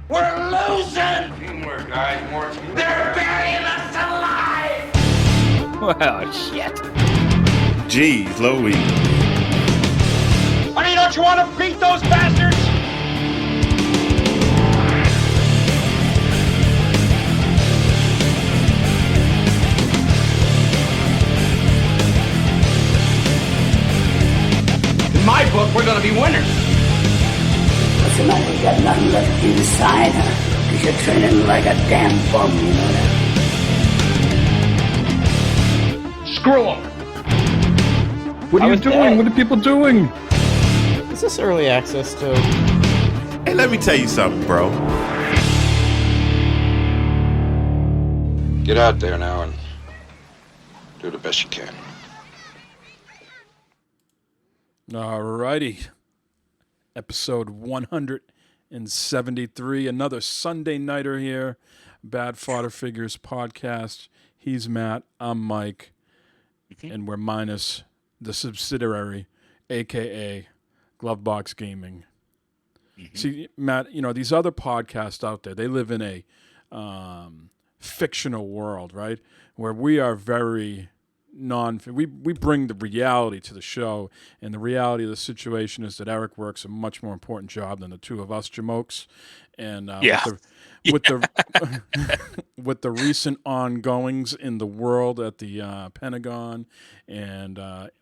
We're losing! Teamwork, guys. More teamwork. They're burying us alive! Well, shit. Jeez Louise. Honey, don't you want to beat those bastards? In my book, we're gonna be winners. What's the matter? You got nothing left inside, huh? Because you're training like a damn bum, you know that? Screw them. What are you doing? What are people doing? Is this early access to? Hey, let me tell you something, bro. Get out there now and do the best you can. Alrighty. Episode 173. Another Sunday nighter here. Bad Fodder Figures podcast. He's Matt. I'm Mike. And we're minus the subsidiary, a.k.a. Glovebox Gaming. See, Matt, you know, these other podcasts out there, they live in a fictional world, right? Where we are very we bring the reality to the show, and the reality of the situation is that Eric works a much more important job than the two of us jamokes. And with the with the recent ongoings in the world at the Pentagon and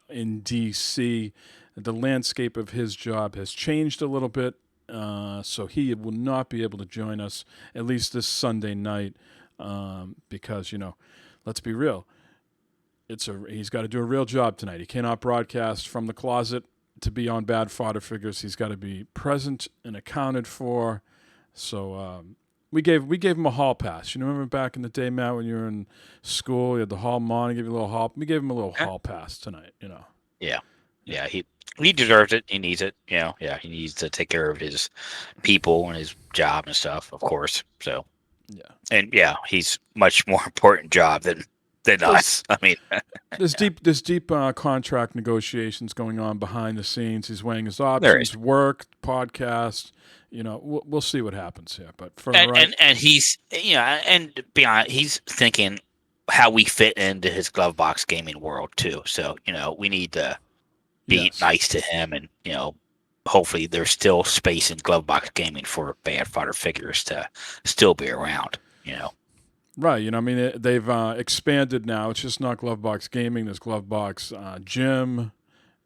in D.C., the landscape of his job has changed a little bit, so he will not be able to join us, at least this Sunday night, because, you know, let's be real, he's got to do a real job tonight. He cannot broadcast from the closet to be on Bad Fodder Figures. He's got to be present and accounted for. So we gave him a hall pass. You remember back in the day, Matt, when you were in school, you had the hall monitor, give you a little hall. We gave him a little hall pass tonight. You know. Yeah. He deserves it. He needs it. You know. Yeah, he needs to take care of his people and his job and stuff, of course. So. Yeah. And yeah, he's much more important job than us. I mean, there's deep contract negotiations going on behind the scenes. He's weighing his options, work, podcast. You know, we'll see what happens here. But for and he's, you know, and beyond, he's thinking how we fit into his Glovebox Gaming world too. So, you know, we need to be nice to him, and, you know, hopefully there's still space in Glovebox Gaming for Bad Fodder Figures to still be around. You know. Right, you know, I mean, they've expanded now. It's just not Glovebox Gaming. There's Glovebox Gym.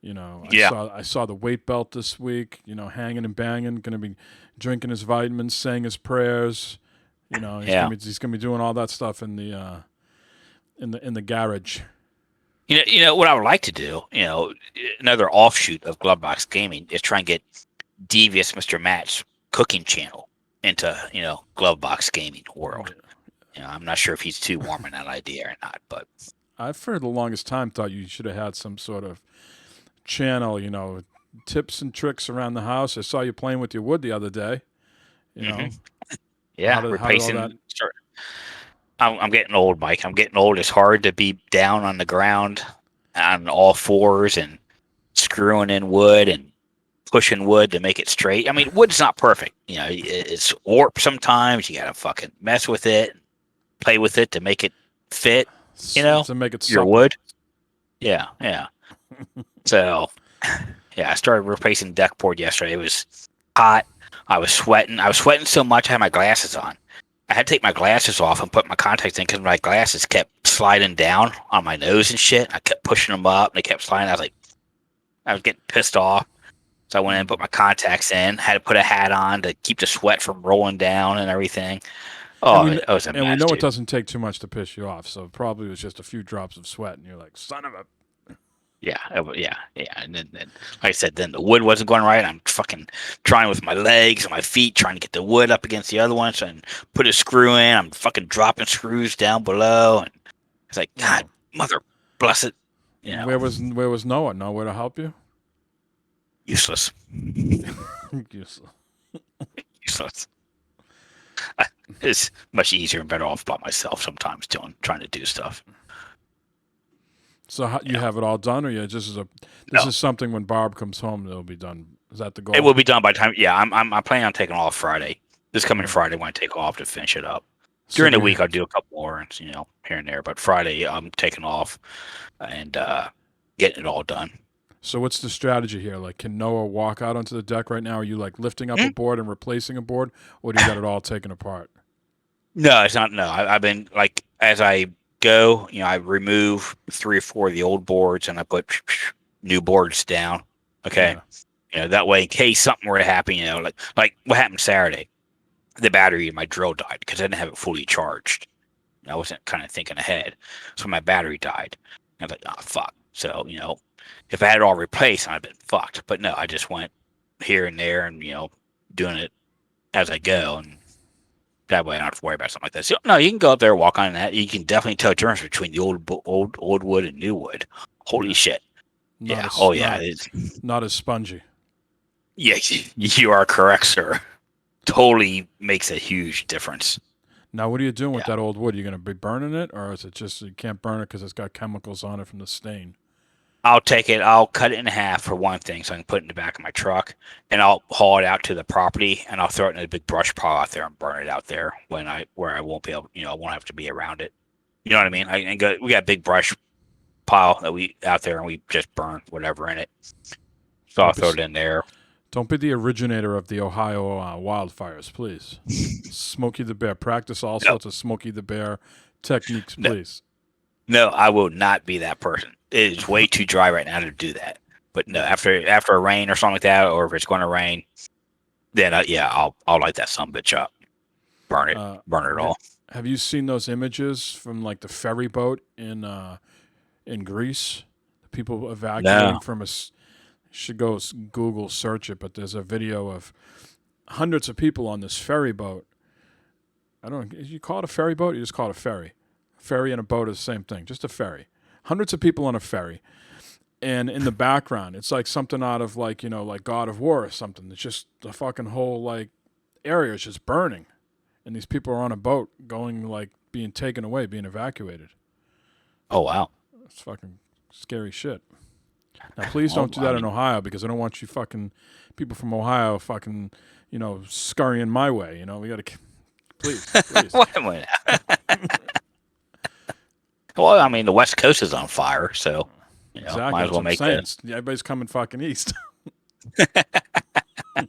You know, I saw the weight belt this week. You know, hanging and banging. Going to be drinking his vitamins, saying his prayers. You know, he's gonna be doing all that stuff in the garage. You know what I would like to do. You know, another offshoot of Glovebox Gaming is try and get Devious Mr. Matt's cooking channel into, you know, Glovebox Gaming world. You know, I'm not sure if he's too warm in that idea or not, but I've for the longest time thought you should have had some sort of channel, you know, tips and tricks around the house. I saw you playing with your wood the other day. You know, replacing. I'm getting old, Mike. I'm getting old. It's hard to be down on the ground on all fours and screwing in wood and pushing wood to make it straight. I mean, wood's not perfect. You know, it's warped sometimes. You got to fucking mess with it, play with it to make it fit, you know, to make it your wood. Yeah. So, yeah, I started replacing deck board yesterday. It was hot. I was sweating so much I had my glasses on. I had to take my glasses off and put my contacts in because my glasses kept sliding down on my nose and shit. I kept pushing them up and they kept sliding. I was getting pissed off. So I went in and put my contacts in, had to put a hat on to keep the sweat from rolling down and everything. Oh, it was a mess, and we know dude. It doesn't take too much to piss you off, so it probably was just a few drops of sweat, and you're like, son of a... Yeah. And then, like I said, then the wood wasn't going right. I'm fucking trying with my legs and my feet, trying to get the wood up against the other ones and put a screw in. I'm fucking dropping screws down below, and it's like, God, mother bless it. You know, where was Noah? Nowhere to help you? Useless. Useless. It's much easier and better off by myself sometimes trying to do stuff. So you have it all done, or this is something when Barb comes home it'll be done? Is that the goal? It will be done by the time. Yeah, I'm planning on taking off Friday This coming Friday, when I take off to finish it up. So During the you- week, I'll do a couple more, here and there. But Friday, I'm taking off and getting it all done. So what's the strategy here? Like, can Noah walk out onto the deck right now? Are you like lifting up a board and replacing a board, or do you got it all taken apart? No, it's not. No, I've been like, as I go, I remove 3 or 4 of the old boards and I put new boards down. Okay. Yeah. That way, in case something were to happen, like what happened Saturday, the battery in my drill died because I didn't have it fully charged. I wasn't kind of thinking ahead. So my battery died. I was like, oh, fuck. So, if I had it all replaced, I'd have been fucked. But no, I just went here and there and, doing it as I go. And that way I don't have to worry about something like that. So, no, you can go up there, walk on that. You can definitely tell the difference between the old wood and new wood. Holy shit. Not as spongy. Yeah, you are correct, sir. Totally makes a huge difference. Now, what are you doing with that old wood? Are you going to be burning it, or is it just you can't burn it because it's got chemicals on it from the stain? I'll take it. I'll cut it in half for one thing, so I can put it in the back of my truck, and I'll haul it out to the property, and I'll throw it in a big brush pile out there and burn it out there where I won't be able, I won't have to be around it. You know what I mean? We got a big brush pile that we out there, and we just burn whatever in it. So I'll throw it in there. Don't be the originator of the Ohio wildfires, please. Smokey the Bear. Practice all sorts of Smokey the Bear techniques, please. No, I will not be that person. It is way too dry right now to do that. But no, after a rain or something like that, or if it's going to rain, then I'll light that sumbitch up, burn it all. Have you seen those images from like the ferry boat in Greece? The people evacuating from should go Google search it, but there's a video of hundreds of people on this ferry boat. I don't know, you call it a ferry boat? You just call it a ferry. A ferry and a boat is the same thing, just a ferry. Hundreds of people on a ferry. And in the background, it's like something out of like God of War or something. It's just the fucking whole like area is just burning. And these people are on a boat going like being taken away, being evacuated. Oh, wow. It's fucking scary shit. Now, please don't do that in Ohio because I don't want you fucking people from Ohio fucking, scurrying my way. We got to, please. Wait a minute. Well, I mean, the West Coast is on fire, so exactly. Might as well make that. Everybody's coming fucking east. All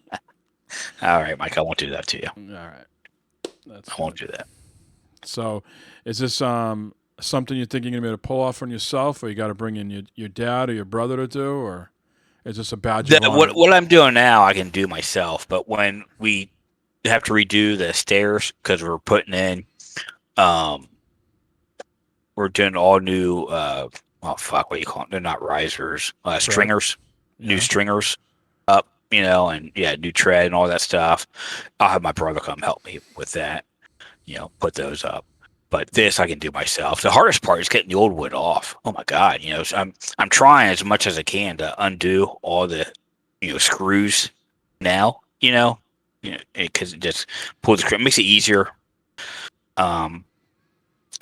right, Mike, I won't do that to you. All right. I won't do that. So, is this something you think you're going to be able to pull off on yourself, or you got to bring in your dad or your brother to do, or is this a badge of honor? What I'm doing now, I can do myself, but when we have to redo the stairs because we're putting in, we're doing all new, what do you call them? They're not risers, stringers, new stringers up, and new tread and all that stuff. I'll have my brother come help me with that, put those up. But this I can do myself. The hardest part is getting the old wood off. Oh my God, so I'm trying as much as I can to undo all the, screws now, because it just pulls the screw. It makes it easier.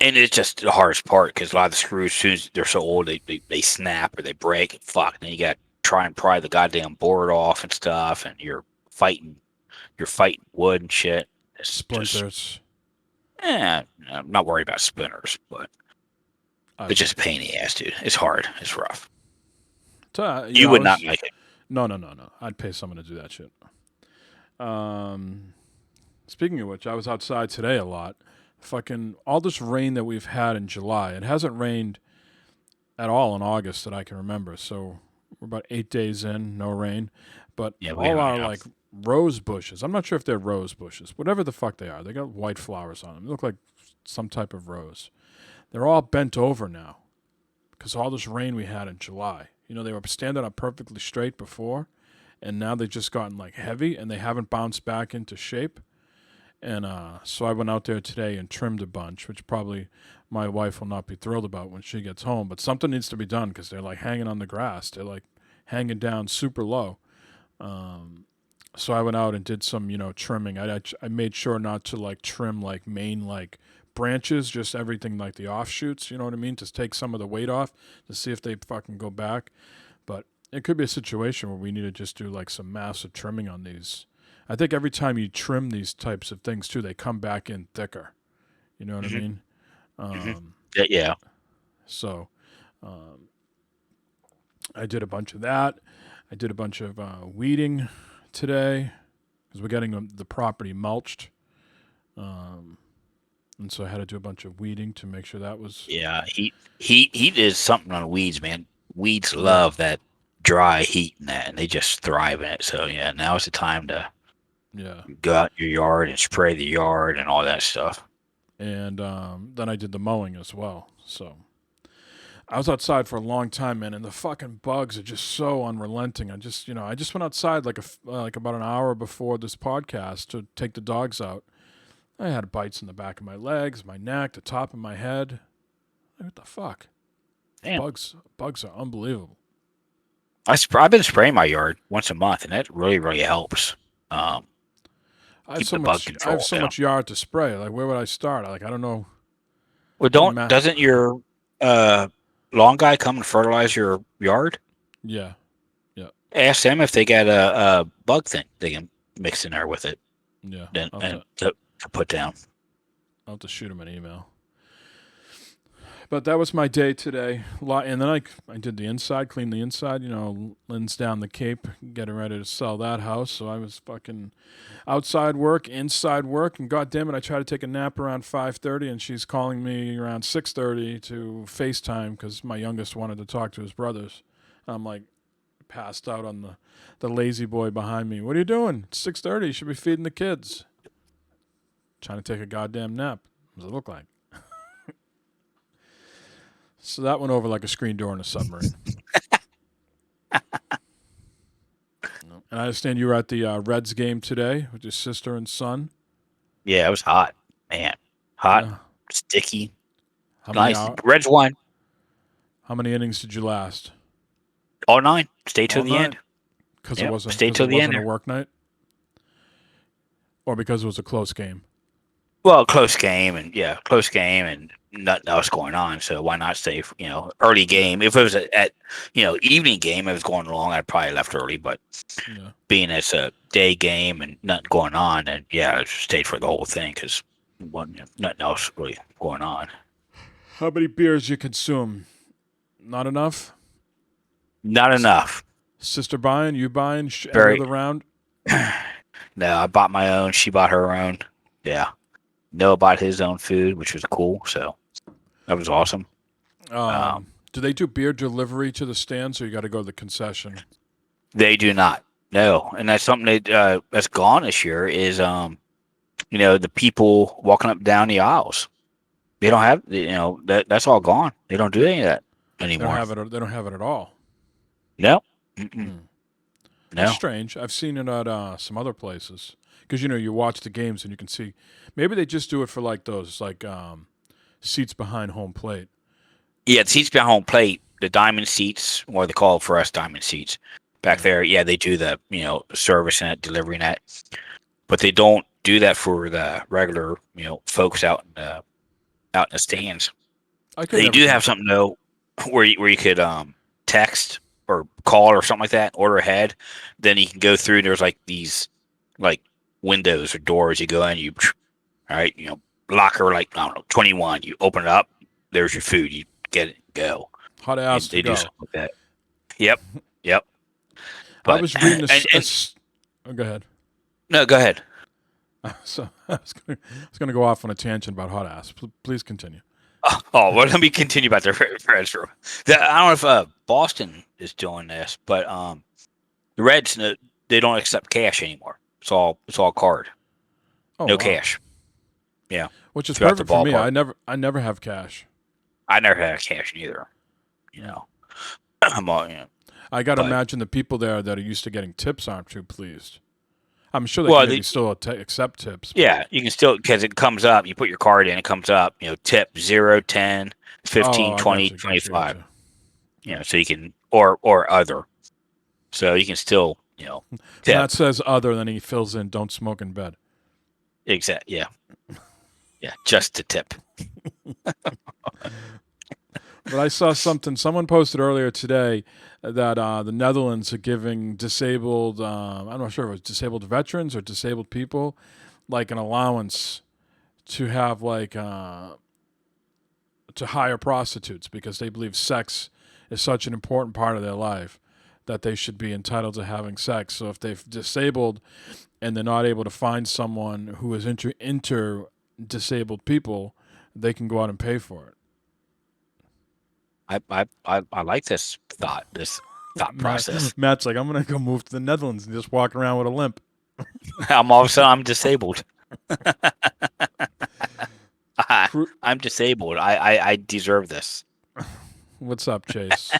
And it's just the hardest part because a lot of the screws, as soon as they're so old, they snap or they break. And fuck, and then you got to try and pry the goddamn board off and stuff, and you're fighting wood and shit. It's Splinters. I'm not worried about spinners, but it's just a pain in the ass, dude. It's hard. It's rough. You would not like it. No. I'd pay someone to do that shit. Speaking of which, I was outside today a lot. Fucking all this rain that we've had in July. It hasn't rained at all in August that I can remember. So we're about 8 days in, no rain. But all our like rose bushes. I'm not sure if they're rose bushes. Whatever the fuck they are. They got white flowers on them. They look like some type of rose. They're all bent over now because all this rain we had in July. They were standing up perfectly straight before, and now they've just gotten like heavy, and they haven't bounced back into shape. And so I went out there today and trimmed a bunch, which probably my wife will not be thrilled about when she gets home. But something needs to be done because they're like hanging on the grass. They're like hanging down super low. So I went out and did some, trimming. I made sure not to like trim like main like branches, just everything like the offshoots. You know what I mean? Just take some of the weight off to see if they fucking go back. But it could be a situation where we need to just do like some massive trimming on these. I think every time you trim these types of things too, they come back in thicker. You know what I mean? Yeah. So I did a bunch of that. I did a bunch of weeding today because we're getting the property mulched. And so I had to do a bunch of weeding to make sure that was. Yeah, heat is something on weeds, man. Weeds love that dry heat and they just thrive in it. So yeah, now is the time to go out in your yard and spray the yard and all that stuff. And then I did the mowing as well. So I was outside for a long time, man, and the fucking bugs are just so unrelenting. I just went outside like about an hour before this podcast to take the dogs out. I had bites in the back of my legs, my neck, the top of my head. What the fuck? Damn. Bugs are unbelievable. I've been spraying my yard once a month, and that really, really helps. I have so much yard to spray. Like, where would I start? Like, I don't know. Well, doesn't your lawn guy come and fertilize your yard? Yeah. Ask them if they got a bug thing they can mix in there with it. Yeah. To put down. I'll have to shoot him an email. But that was my day today. And then I did the inside, cleaned the inside. You know, Lynn's down the Cape, getting ready to sell that house. So I was fucking outside work, inside work, and goddamn it, I tried to take a nap around 5:30, and she's calling me around 6:30 to FaceTime because my youngest wanted to talk to his brothers. I'm like passed out on the lazy boy behind me. What are you doing? It's 6:30. You should be feeding the kids. Trying to take a goddamn nap. What does it look like? So that went over like a screen door in a submarine. And I understand you were at the Reds game today with your sister and son. Yeah, it was hot, man. Hot, sticky, nice. Reds won. How many innings did you last? All 9. Stay till the end. Because it wasn't a work night? Or because it was a close game? Well, close game and nothing else going on. So why not stay? Early game. If it was at evening game, if it was going along, I'd probably left early. But being it's a day game and nothing going on, and I stayed for the whole thing because nothing else really going on. How many beers you consume? Not enough. Not enough. Sister buying? You buying? End of the round? No, I bought my own. She bought her own. Yeah. Noah bought his own food, which was cool. So that was awesome. Do they do beer delivery to the stands, or you got to go to the concession? They do not. No, and that's something that's gone this year. Is the people walking up and down the aisles. They don't have that's all gone. They don't do any of that anymore. They don't have it at all. No. No. That's strange. I've seen it at some other places. Because, you watch the games and you can see. Maybe they just do it for, like, those, like, seats behind home plate. Yeah, the seats behind home plate, the diamond seats, or they call it for us diamond seats. Back there, they do the, service and that, delivery and that. But they don't do that for the regular, folks out in the stands. They do have something, though, where you could text or call or something like that, order ahead. Then you can go through, and there's, like, these, like, windows or doors you go in, locker, like, I don't know, 21, you open it up, there's your food, you get it and go. Hot ass to go. Do something like that. Yep. But, I was reading this. Go ahead. No, go ahead. So I was going to go off on a tangent about hot ass. Please continue. Well, let me continue about the Reds. I don't know if Boston is doing this, but the Reds, they don't accept cash anymore. It's all card. No cash. Yeah. Which is perfect for me. I never have cash. I never had cash either. I'm all, I got to imagine the people there that are used to getting tips aren't too pleased. I'm sure they can still accept tips. Yeah, you can still, because it comes up, you put your card in, it comes up, tip 0, 10, 15, 20, 25. So you can, or other. So you can still, tip. That says other, than he fills in, don't smoke in bed. Exactly, yeah. Yeah, just to tip. But I saw something. Someone posted earlier today that the Netherlands are giving disabled. I'm not sure if it was disabled veterans or disabled people, like an allowance to have to hire prostitutes because they believe sex is such an important part of their life that they should be entitled to having sex. So if they've disabled and they're not able to find someone who is inter disabled people, they can go out and pay for it. I like this thought process. Matt's like, I'm gonna go move to the Netherlands and just walk around with a limp. I'm disabled. I'm disabled. I deserve this. What's up, Chase?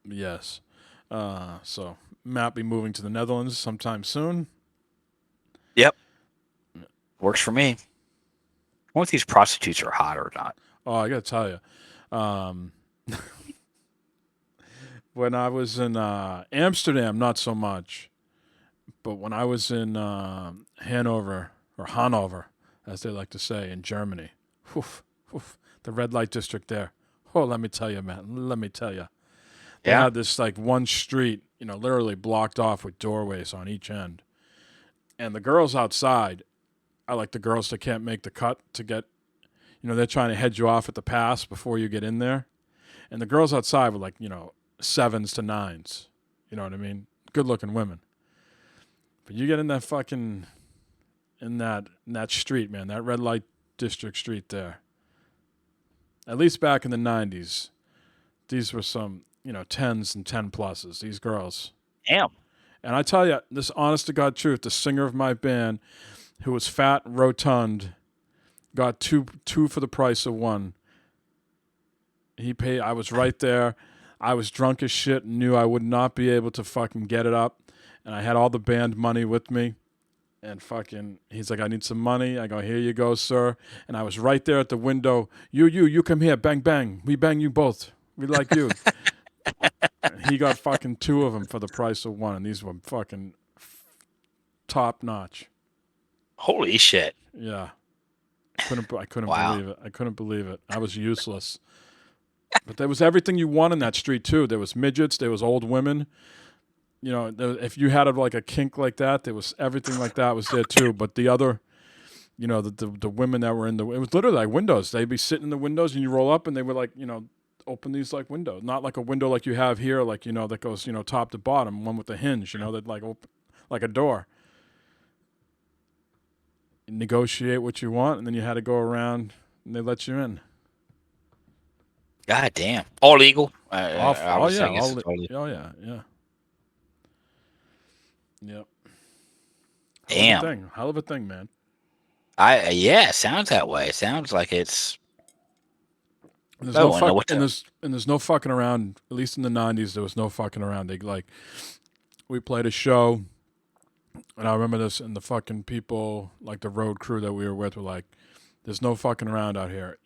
Yes. So Matt be moving to the Netherlands sometime soon. Yep. Works for me. I wonder if these prostitutes are hot or not. Oh, I gotta tell you, when I was in Amsterdam, not so much, but when I was in Hanover, as they like to say in Germany, the red light district there. Oh, let me tell you, man. Let me tell you. They had this like one street, literally blocked off with doorways on each end. And the girls outside are like the girls that can't make the cut to get, they're trying to head you off at the pass before you get in there. And the girls outside were like, 7s to 9s. You know what I mean? Good looking women. But you get in that fucking, in that street, man, that red light district street there. At least back in the 90s, these were some, 10s and 10 pluses, these girls. Damn. And I tell you, this honest to God truth, the singer of my band, who was fat, rotund, got two for the price of one. He paid. I was right there. I was drunk as shit and knew I would not be able to fucking get it up. And I had all the band money with me. And fucking, he's like, I need some money. I go, here you go, sir. And I was right there at the window. You come here. Bang, bang. We bang you both. We like you. He got fucking 2 of them for the price of one. And these were fucking top notch. Holy shit. Yeah. I couldn't Wow. believe it. I couldn't believe it. I was useless. But there was everything you want in that street, too. There was midgets. There was old women. If you had like a kink like that, there was everything like that was there, too. But the other, the women that were it was literally like windows. They'd be sitting in the windows and you roll up and they would like, open these like windows. Not like a window like you have here, like, that goes, top to bottom, one with the hinge, that like open like a door. You negotiate what you want and then you had to go around and they let you in. God damn. All legal. Oh yeah. Yep. Damn. Hell of a thing, man. It sounds that way. It sounds like it's. There's there's no fucking around. At least in the 90s, there was no fucking around. We played a show, and I remember this, and the fucking people, like the road crew that we were with, were like, "There's no fucking around out here,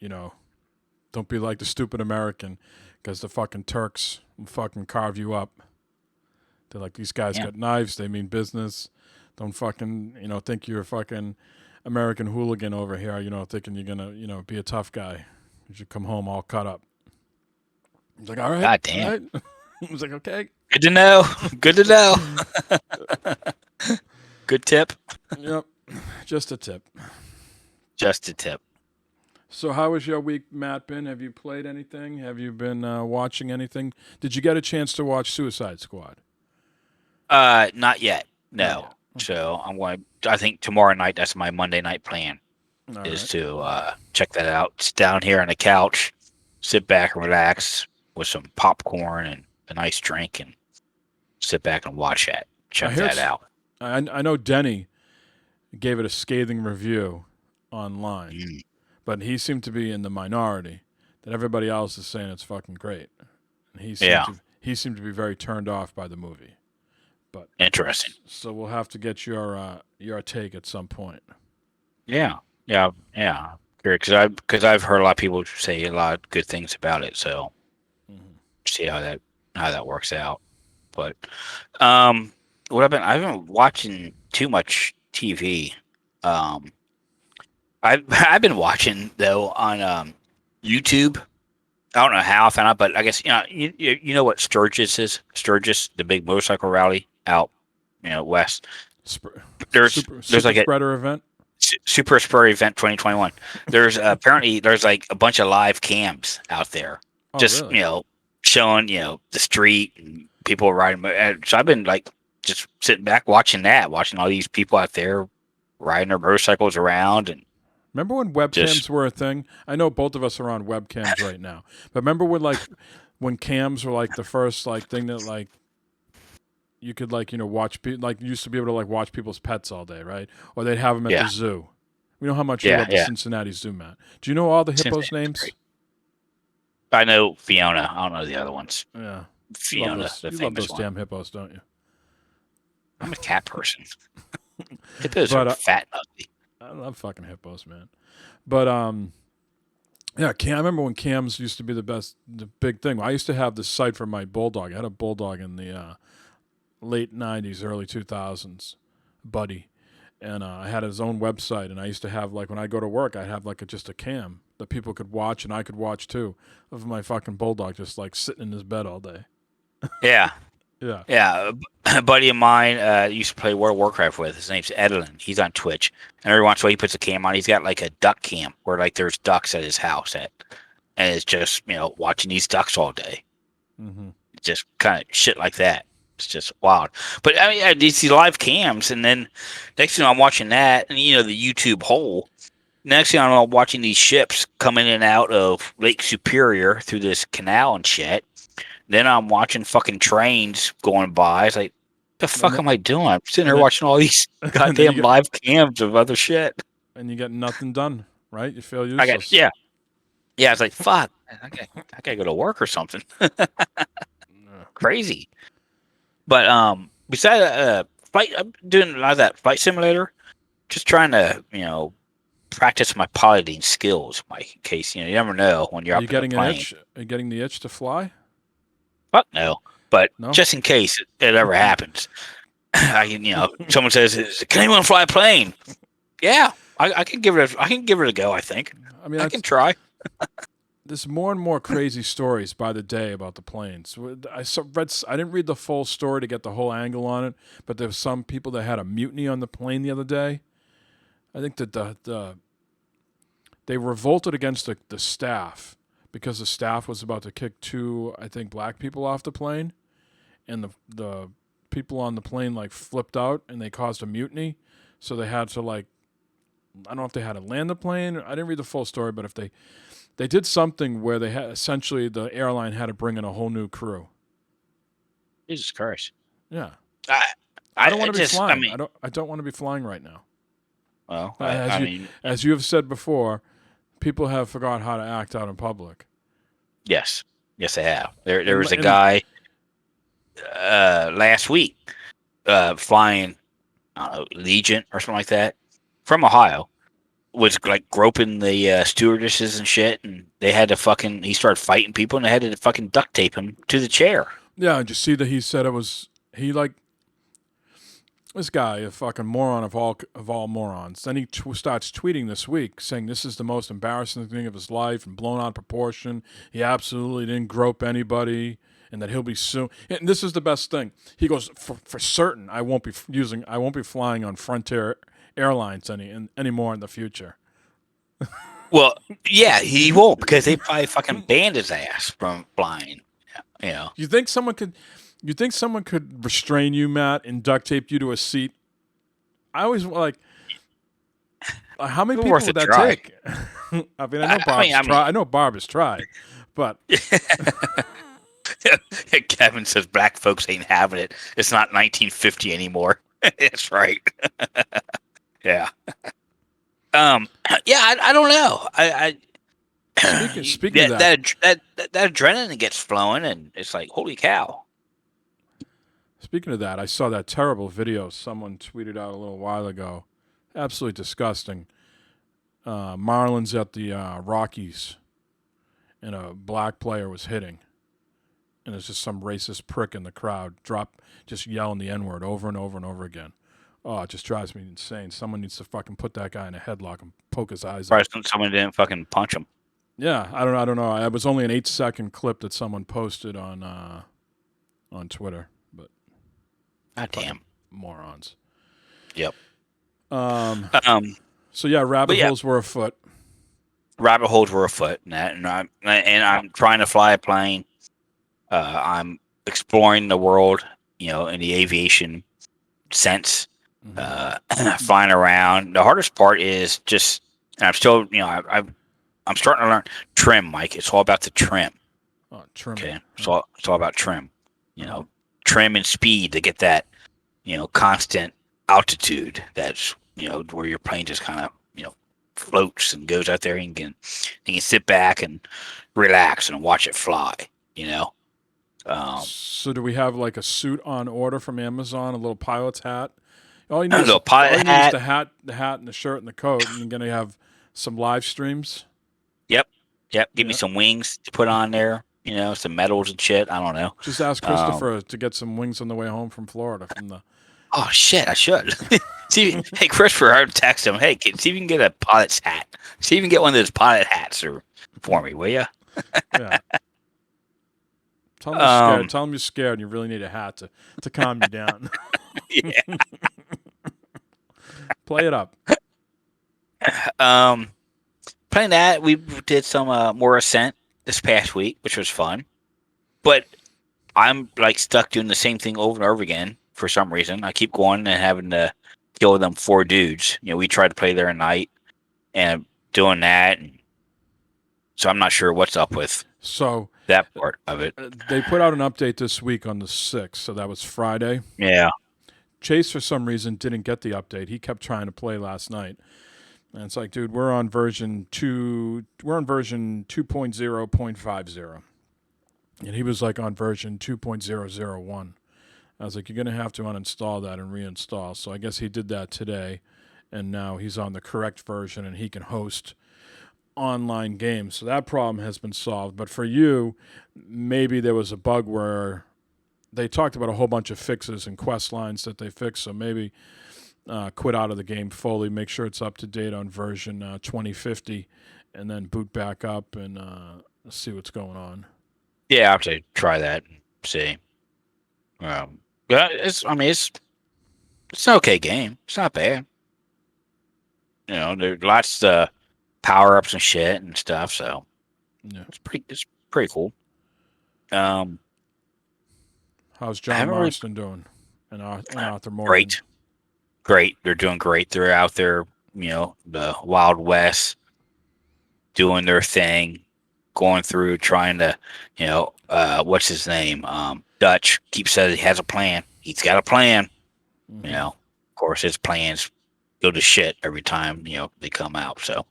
Don't be like the stupid American, because the fucking Turks will fucking carve you up." They're like, these guys got knives. They mean business. Don't fucking, think you're a fucking American hooligan over here, thinking you're going to, be a tough guy. You should come home all cut up. I was like, all right. God damn. All right. I was like, okay. Good to know. Good to know. Good tip. Yep. Just a tip. Just a tip. So how was your week, Matt, been? Have you played anything? Have you been watching anything? Did you get a chance to watch Suicide Squad? Not yet. No. So I think tomorrow night, that's my Monday night plan, to check that out. Sit down here on the couch, sit back and relax with some popcorn and a nice drink and sit back and watch that. Check that out. I know Denny gave it a scathing review online, but he seemed to be in the minority. That everybody else is saying it's fucking great. And he seemed to be very turned off by the movie. But interesting. So we'll have to get your take at some point. Yeah. Because I've heard a lot of people say a lot of good things about it. So see how that works out. But I've been watching too much TV. I've been watching though on YouTube. I don't know how I found out, but I guess you know what Sturgis is. Sturgis, the big motorcycle rally out, west. There's Super like a spreader event. Super Spur event 2021. There's apparently there's like a bunch of live cams out there, Oh, just really? showing the street and people riding. So I've been like just sitting back watching all these people out there riding their motorcycles around and Remember when webcams were a thing? I know both of us are on webcams right now, but remember when cams were like the first like thing that like you could like watch like you used to be able to like watch people's pets all day, right? Or they'd have them at the zoo. We know how much you love the Cincinnati Zoo, Matt. Do you know all the hippos' names? Great. I know Fiona. I don't know the other ones. Yeah, Fiona, you love those damn hippos, don't you? I'm a cat person. Hippos are fat and ugly. I love fucking hippos, man. But yeah, I remember when cams used to be the big thing. I used to have this site for my bulldog. I had a bulldog in the late '90s, early 2000s, Buddy, and I had his own website. And I used to have like when I go to work, I'd have like just a cam that people could watch and I could watch too of my fucking bulldog just like sitting in his bed all day. Yeah. Yeah. Yeah, a buddy of mine used to play World of Warcraft with. His name's Edlin. He's on Twitch, and every once in a while he puts a cam on. He's got like a duck cam where like there's ducks at his house and it's just watching these ducks all day. Mm-hmm. Just kind of shit like that. It's just wild. But I mean, these live cams, and then next thing I'm watching that, and the YouTube hole. Next thing I'm watching these ships come in and out of Lake Superior through this canal and shit. Then I'm watching fucking trains going by. It's like, the fuck am I doing? I'm sitting here watching all these goddamn live cams of other shit. And you get nothing done, right? You feel useless. Yeah. It's like, fuck. I gotta go to work or something. Crazy. But besides flight, I'm doing a lot of that flight simulator. Just trying to practice my piloting skills. In case you never know when you're Are you up in a plane. Are you getting the itch to fly? Fuck no. But just in case it ever happens, someone says, "Can anyone fly a plane?" Yeah, I can give it. I can give it a go. I think. I mean, I can try. There's more and more crazy stories by the day about the planes. I didn't read the full story to get the whole angle on it, but there were some people that had a mutiny on the plane the other day. I think that they revolted against the staff. Because the staff was about to kick 2, I think, black people off the plane, and the people on the plane like flipped out and they caused a mutiny, so they had to like, I don't know if they had to land the plane. I didn't read the full story, but if they did something where they had essentially the airline had to bring in a whole new crew. Jesus Christ! Yeah, I don't want to be flying. I don't want to be flying right now. Well, as you have said before. People have forgot how to act out in public. Yes, they have. There was a guy last week flying Legion or something like that from Ohio, was like groping the stewardesses and shit, and they had to he started fighting people, and they had to fucking duct tape him to the chair. Yeah, did you see that he said this guy, a fucking moron of all morons. Then he starts tweeting this week saying this is the most embarrassing thing of his life and blown out of proportion. He absolutely didn't grope anybody, and that he'll be soon. And this is the best thing. He goes, for certain, I won't be flying on Frontier Airlines anymore in the future. Well, yeah, he won't because they probably fucking banned his ass from flying. You think someone could restrain you, Matt, and duct tape you to a seat? I always like. How many people would that take? I mean, I know Barb has tried, but Kevin says black folks ain't having it. It's not 1950 anymore. That's right. Yeah. Yeah. I don't know. Speaking of that adrenaline gets flowing, and it's like, holy cow. Speaking of that, I saw that terrible video someone tweeted out a little while ago. Absolutely disgusting. Marlins at the Rockies, and a black player was hitting. And there's just some racist prick in the crowd just yelling the N-word over and over and over again. Oh, it just drives me insane. Someone needs to fucking put that guy in a headlock and poke his eyes out. Someone didn't fucking punch him. Yeah, I don't know. It was only an 8-second clip that someone posted on Twitter, but God damn. morons. Yep. Um, Um, so yeah, rabbit but yeah, holes were afoot. rabbit holes were afoot, and I'm trying to fly a plane. I'm exploring the world, in the aviation sense, flying around. The hardest part is just, and I'm still, I'm starting to learn trim, Mike. It's all about the trim. Oh, trimming. Okay, it's all about trim. Trim and speed to get that, constant altitude. That's where your plane just kind of floats and goes out there, and you can sit back and relax and watch it fly. You know. So do we have like a suit on order from Amazon, a little pilot's hat? All you A need is little pilot hat. the hat, and the shirt, and the coat, and you're gonna have some live streams. Yep. Give me some wings to put on there. Some medals and shit. I don't know. Just ask Christopher to get some wings on the way home from Florida. From the Oh shit! I should. See, hey Christopher, I would text him. Hey, see if you can get a pilot's hat. See if you can get one of those pilot hats for me, will you? yeah. Tell him you're scared. Tell him you're scared, and you really need a hat to calm you down. Yeah. Play it up. Playing that, we did some more Ascent this past week, which was fun. But I'm like stuck doing the same thing over and over again for some reason. I keep going and having to kill them 4 dudes. We tried to play there at night and doing that, and so I'm not sure what's up with that part of it. They put out an update this week on the 6th, so that was Friday. Yeah. Chase, for some reason, didn't get the update. He kept trying to play last night. And it's like, dude, we're on version 2.0.50. And he was like on version 2.001. I was like, you're going to have to uninstall that and reinstall. So I guess he did that today. And now he's on the correct version and he can host online games. So that problem has been solved. But for you, maybe there was a bug where they talked about a whole bunch of fixes and quest lines that they fixed. So maybe quit out of the game fully, make sure it's up to date on version 2050, and then boot back up and see what's going on. Yeah, I have to try that and see. Yeah, it's an okay game. It's not bad. There's lots of power ups and shit and stuff, so yeah, it's pretty cool. How's John Marston doing? And Arthur Morgan? Great. They're doing great. They're out there, the Wild West, doing their thing, going through, trying to, what's his name? Dutch keeps saying he has a plan. He's got a plan. Mm-hmm. Of course, his plans go to shit every time, they come out. So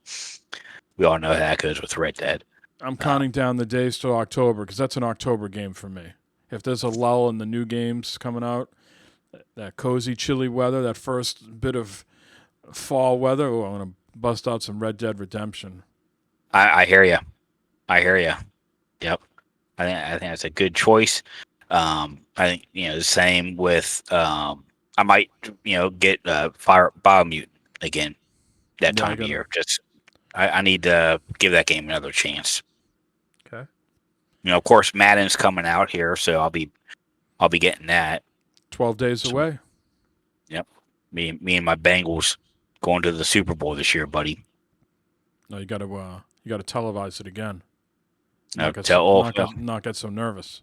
we all know how that goes with Red Dead. I'm counting down the days till October because that's an October game for me. If there's a lull in the new games coming out, that cozy, chilly weather, that first bit of fall weather, I'm going to bust out some Red Dead Redemption. I hear you. Yep. I think that's a good choice. I think, the same with, I might, get Biomutant again that time of year. Just, I need to give that game another chance. Okay. Of course, Madden's coming out here, so I'll be getting that. 12 days away. Yep. Me and my Bengals going to the Super Bowl this year, buddy. No, you got to televise it again. No, not get so nervous.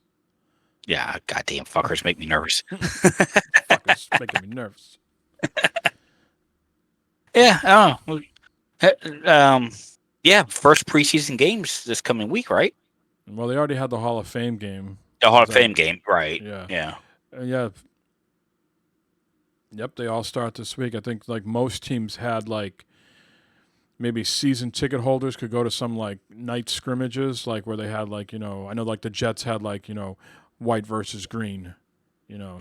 Yeah, goddamn fuckers make me nervous. Fuckers making me nervous. Yeah, I don't know. Yeah, first preseason games this coming week, right? Well, they already had the Hall of Fame game. The Hall of Fame game, right? Yeah. Yeah. Yeah. Yep, they all start this week. I think like most teams had like maybe season ticket holders could go to some like night scrimmages, like where they had like, I know like the Jets had like, white versus green,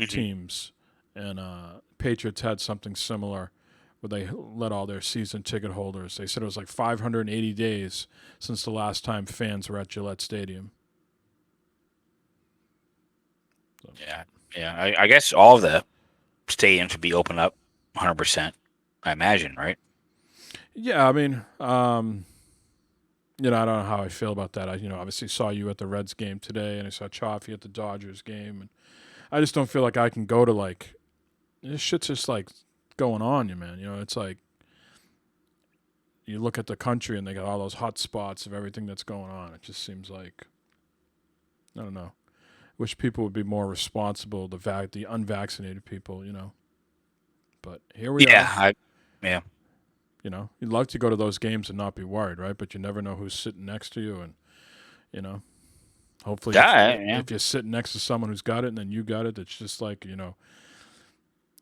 teams. And Patriots had something similar where they let all their season ticket holders. They said it was like 580 days since the last time fans were at Gillette Stadium. So. Yeah. I guess all of the stadiums would be open up 100%, I imagine, right? Yeah, I mean, I don't know how I feel about that. I, obviously saw you at the Reds game today, and I saw Chaffee at the Dodgers game, and I just don't feel like I can go to like this shit's just like going on, man. It's like you look at the country and they got all those hot spots of everything that's going on. It just seems like I don't know. Wish people would be more responsible. The unvaccinated people, But here we are. Yeah. You'd love to go to those games and not be worried, right? But you never know who's sitting next to you, and hopefully, if you're sitting next to someone who's got it and then you got it, it's just like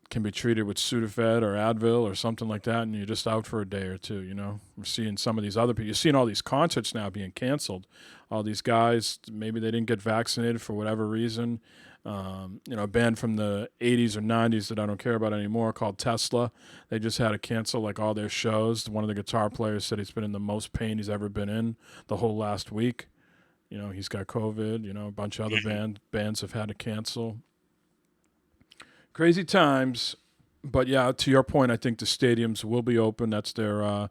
can be treated with Sudafed or Advil or something like that, and you're just out for a day or two. We're seeing some of these other people. You're seeing all these concerts now being canceled. All these guys, maybe they didn't get vaccinated for whatever reason. A band from the 80s or 90s that I don't care about anymore called Tesla. They just had to cancel like all their shows. One of the guitar players said he's been in the most pain he's ever been in the whole last week. He's got COVID. A bunch of other bands have had to cancel. Crazy times, but yeah, to your point, I think the stadiums will be open. That's their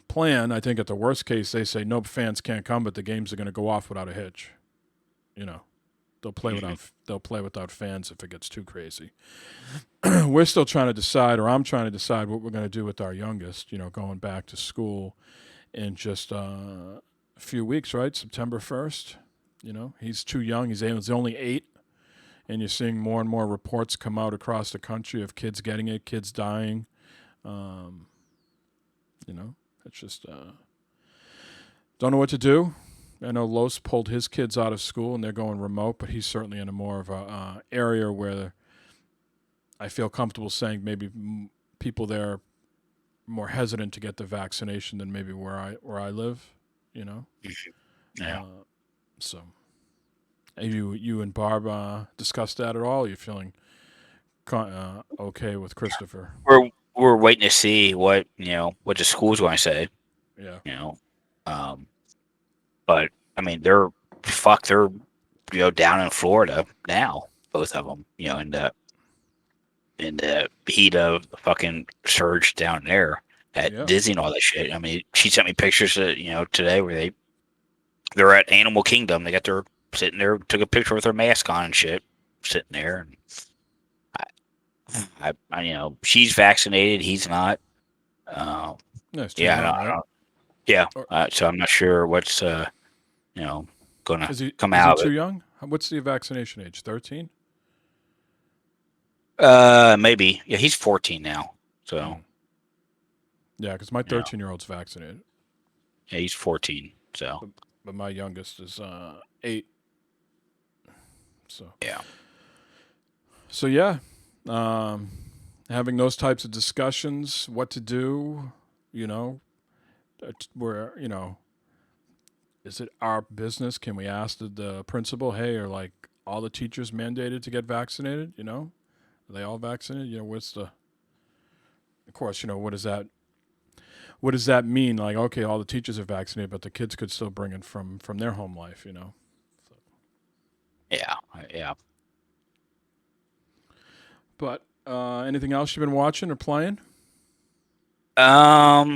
plan. I think at the worst case, they say no fans can't come, but the games are going to go off without a hitch. They'll play without fans if it gets too crazy. We're still trying to decide, or I'm trying to decide what we're going to do with our youngest. Going back to school in just a few weeks, right? September 1st. He's too young. He's only 8. And you're seeing more and more reports come out across the country of kids getting it, kids dying. It's just don't know what to do. I know Los pulled his kids out of school and they're going remote, but he's certainly in a more of a area where I feel comfortable saying maybe people there are more hesitant to get the vaccination than maybe where I live. Yeah. So, have you and Barb discussed that at all? Are you feeling okay with Christopher? We're waiting to see what the school's going to say. Yeah. But I mean they're down in Florida now, both of them. In the heat of the fucking surge down there at Disney and all that shit. I mean, she sent me pictures today where they're at Animal Kingdom. They got their sitting there, took a picture with their mask on and shit, sitting there. And I she's vaccinated. He's not. I don't. So I'm not sure what's going to come out. Is he too young? What's the vaccination age? 13? Maybe. Yeah, he's 14 now. So. Yeah, because my 13-year-old's vaccinated. Yeah, he's 14. So. But my youngest is 8. So. Yeah. So yeah, having those types of discussions, what to do, where is it our business? Can we ask the principal, hey, are like all the teachers mandated to get vaccinated? Are they all vaccinated? What's the? Of course, what does that? What does that mean? Like, okay, all the teachers are vaccinated, but the kids could still bring it from their home life, So. Yeah. But anything else you've been watching or playing? Yeah,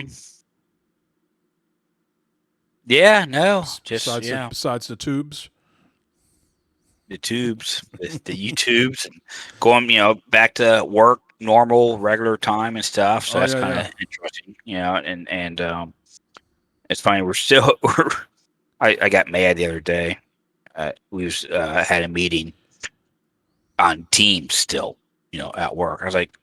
no. Just besides the tubes. The tubes, the YouTubes, and going, back to work, normal, regular time and stuff. So that's kind of interesting, and it's funny. I got mad the other day. We had a meeting on Teams still, at work. I was like,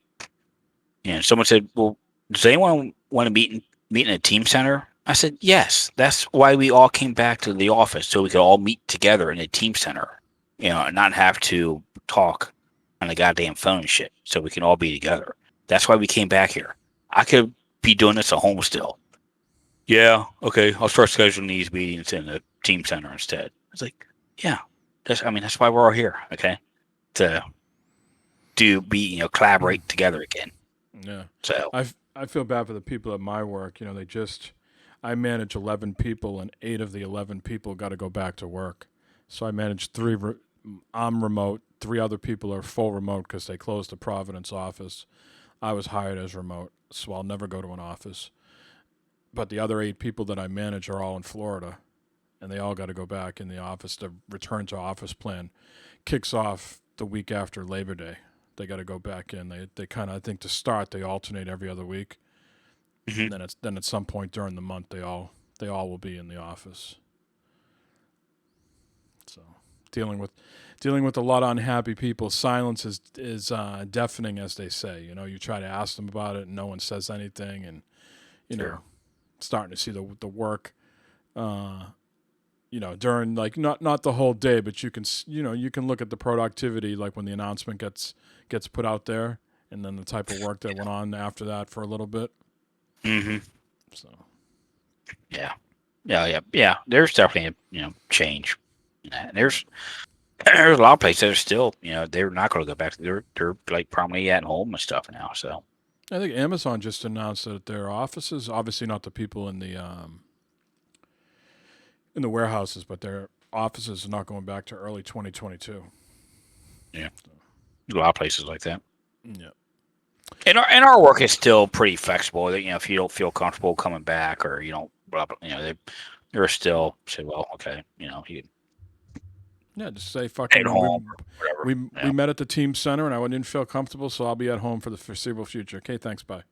someone said, well, does anyone want to meet in a team center? I said, yes. That's why we all came back to the office, so we could all meet together in a team center, and not have to talk on the goddamn phone and shit, so we can all be together. That's why we came back here. I could be doing this at home still. Yeah, okay, I'll start scheduling these meetings in the team center instead. I was like, yeah, that's why we're all here, okay? To collaborate together again. Yeah. So I feel bad for the people at my work. I manage 11 people, and 8 of the 11 people got to go back to work. So I manage 3. I'm remote. 3 other people are full remote because they closed the Providence office. I was hired as remote, so I'll never go to an office. but the other 8 people that I manage are all in Florida, and they all got to go back in the office. The return to office plan kicks off the week after Labor Day. They got to go back in. They kind of, I think, to start, they alternate every other week, and then at some point during the month they all will be in the office. So dealing with a lot of unhappy people. Silence is deafening, as they say. You know, you try to ask them about it, and no one says anything, and you know, starting to see the work. You know, during like not the whole day, but you can look at the productivity, like when the announcement gets put out there, and then the type of work that went on after that for a little bit. So, yeah. There's definitely a change. There's a lot of places that are still, they're not going to go back. They're like probably at home and stuff now. So I think Amazon just announced that their offices, obviously not the people in the warehouses, but their offices are not going back to early 2022. Yeah, a lot of places like that. Yeah. And our work is still pretty flexible. If you don't feel comfortable coming back, or you don't, blah, blah, they're still say, well, okay, you. Yeah, just say fucking home or whatever. We met at the team center, and I didn't feel comfortable, so I'll be at home for the foreseeable future. Okay, thanks, bye.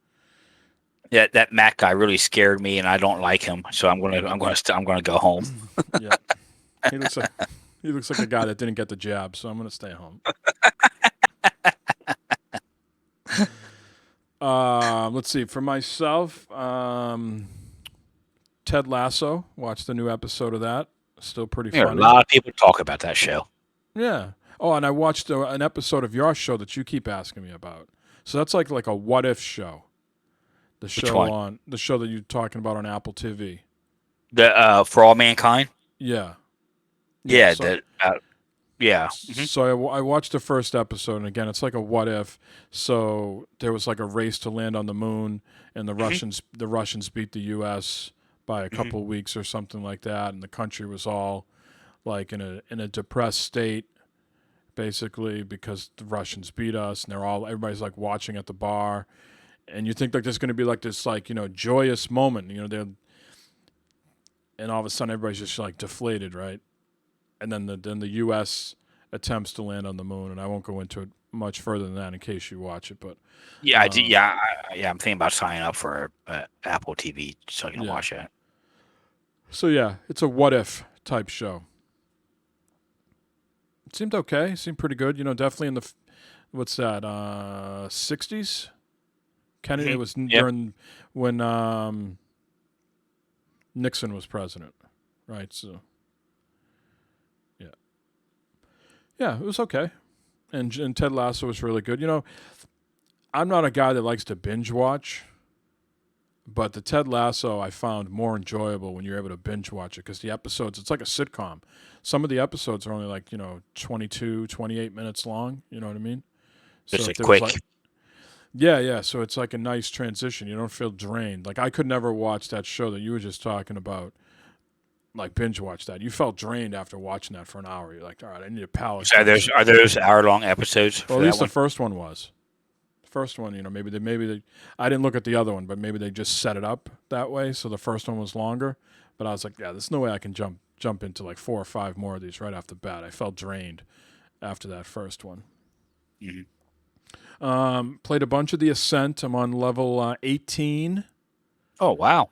Yeah, that Matt guy really scared me, and I don't like him, so I'm gonna go home. Yeah, he looks like a guy that didn't get the jab, so I'm gonna stay home. Let's see. For myself, Ted Lasso. Watched the new episode of that. Still pretty funny. A lot of people talk about that show. Yeah. Oh, and I watched an episode of your show that you keep asking me about. So that's like a what if show. The show that you're talking about on Apple TV. The For All Mankind. Yeah. Yeah. So, yeah. So I watched the first episode, and again, it's like a what if. So there was like a race to land on the moon, and the Russians beat the U.S. by a couple of weeks or something like that, and the country was all like in a depressed state, basically, because the Russians beat us, and everybody's like watching at the bar, and you think like there's going to be like this like joyous moment, and all of a sudden everybody's just like deflated, right? And then the U.S. attempts to land on the moon, and I won't go into it much further than that in case you watch it, but yeah, I do. Yeah, I'm thinking about signing up for Apple TV so I can watch that. So yeah, it's a what if type show. It seemed okay. It seemed pretty good. Definitely in the what's that? 60s. Kennedy. It was during when Nixon was president, right? So yeah, it was okay. And Ted Lasso was really good. I'm not a guy that likes to binge watch. But the Ted Lasso I found more enjoyable when you're able to binge watch it, because the episodes, it's like a sitcom. Some of the episodes are only like, 22, 28 minutes long. You know what I mean? Just so like quick. Yeah. So it's like a nice transition. You don't feel drained. Like I could never watch that show that you were just talking about, like binge watch that. You felt drained after watching that for an hour. You're like, all right, I need a palate. So are those hour-long episodes? Well, at least the first one was. First one, maybe they I didn't look at the other one, but maybe they just set it up that way, so the first one was longer. But I was like, yeah, there's no way I can jump into like 4 or 5 more of these right off the bat. I felt drained after that first one. Played a bunch of The Ascent. I'm on level 18. Oh, wow.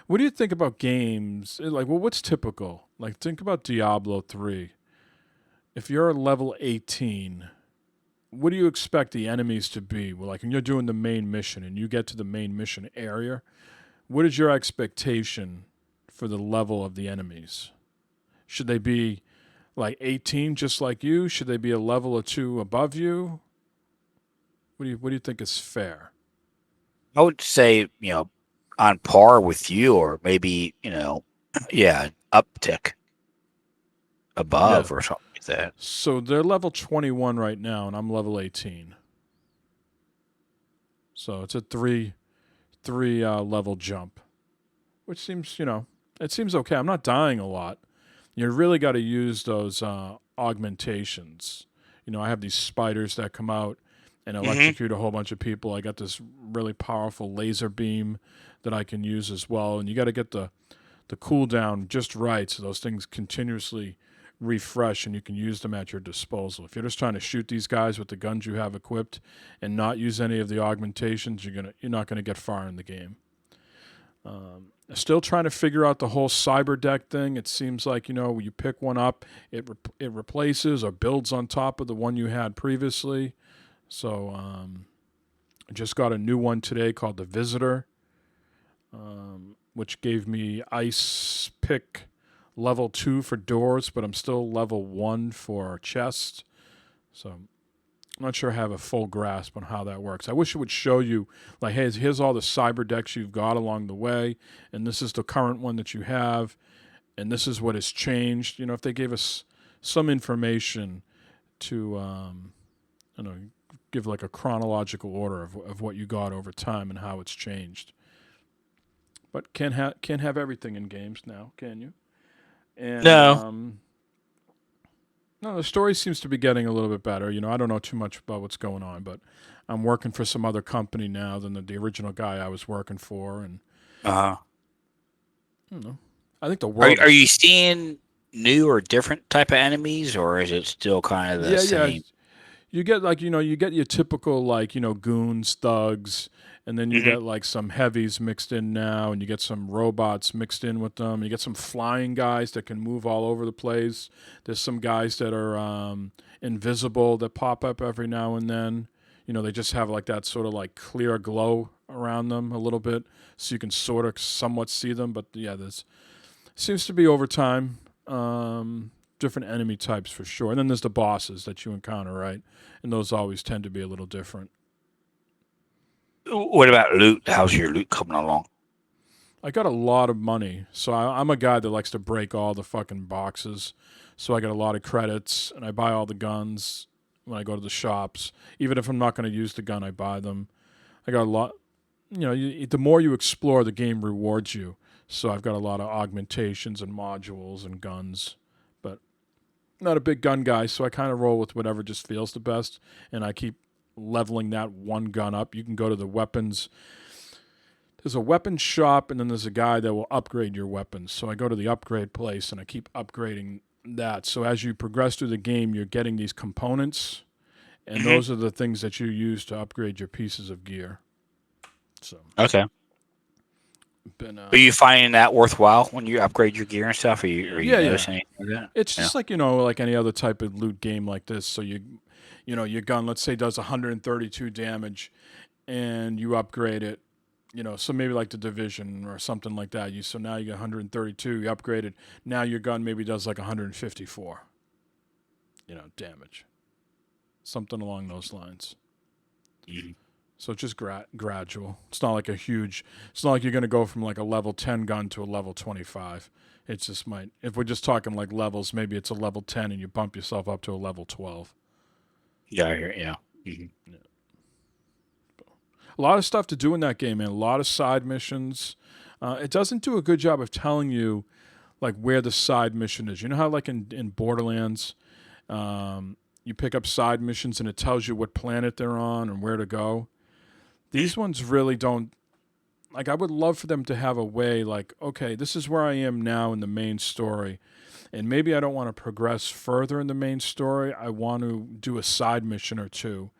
What do you think about games? Like, well, what's typical? Like, think about Diablo 3. If you're level 18, what do you expect the enemies to be? Well, like when you're doing the main mission and you get to the main mission area, what is your expectation for the level of the enemies? Should they be like 18 just like you? Should they be a level or 2 above you? What do you think is fair? I would say, on par with you, or maybe, uptick above or something like that. So they're level 21 right now, and I'm level 18. So it's a three level jump, which seems, it seems okay. I'm not dying a lot. You really got to use those augmentations. I have these spiders that come out and electrocute a whole bunch of people. I got this really powerful laser beam that I can use as well. And you got to get the cooldown just right so those things continuously refresh and you can use them at your disposal. If you're just trying to shoot these guys with the guns you have equipped and not use any of the augmentations, you're not gonna get far in the game. Still trying to figure out the whole cyber deck thing. It seems like, you pick one up, it replaces or builds on top of the one you had previously. So I just got a new one today called the Visitor, which gave me ice pick level 2 for doors, but I'm still level 1 for chest. So I'm not sure I have a full grasp on how that works. I wish it would show you, like, hey, here's all the cyber decks you've got along the way, and this is the current one that you have, and this is what has changed. If they gave us some information to, give like a chronological order of what you got over time and how it's changed. But can't have everything in games now, can you? And, No. No, the story seems to be getting a little bit better. I don't know too much about what's going on, but I'm working for some other company now than the original guy I was working for, and I don't know. I think the world. Are you seeing new or different type of enemies, or is it still kind of the same? Yeah. You get you get your typical goons, thugs, and then you get like some heavies mixed in now, and you get some robots mixed in with them. You get some flying guys that can move all over the place. There's some guys that are invisible that pop up every now and then. They just have like that sort of like clear glow around them a little bit, so you can sort of somewhat see them. But yeah, there's seems to be over time. Different enemy types for sure. And then there's the bosses that you encounter, right? And those always tend to be a little different. What about loot? How's your loot coming along? I got a lot of money. So I'm a guy that likes to break all the fucking boxes. So I got a lot of credits, and I buy all the guns when I go to the shops. Even if I'm not going to use the gun, I buy them. I got a lot. The more you explore, the game rewards you. So I've got a lot of augmentations and modules and guns. Not a big gun guy, so I kind of roll with whatever just feels the best, and I keep leveling that one gun up. You can go to the weapons. There's a weapons shop, and then there's a guy that will upgrade your weapons. So I go to the upgrade place, and I keep upgrading that. So as you progress through the game, you're getting these components, and those are the things that you use to upgrade your pieces of gear. So okay. Are you finding that worthwhile when you upgrade your gear and stuff? Are you noticing anything like that? It's just like like any other type of loot game like this. So your gun, let's say, does 132 damage, and you upgrade it. So maybe like the Division or something like that. So now you get 132. You upgrade it. Now your gun maybe does like 154. Damage. Something along those lines. Mm-hmm. So it's just gradual. It's not like it's not like you're going to go from like a level 10 gun to a level 25. It's just if we're just talking like levels, maybe it's a level 10 and you bump yourself up to a level 12. Yeah, I hear it, yeah. Mm-hmm. Yeah. A lot of stuff to do in that game, man. A lot of side missions. It doesn't do a good job of telling you like where the side mission is. You know how like in Borderlands, you pick up side missions and it tells you what planet they're on and where to go? These ones really don't. Like, I would love for them to have a way like, okay, this is where I am now in the main story, and maybe I don't want to progress further in the main story. I want to do a side mission or two.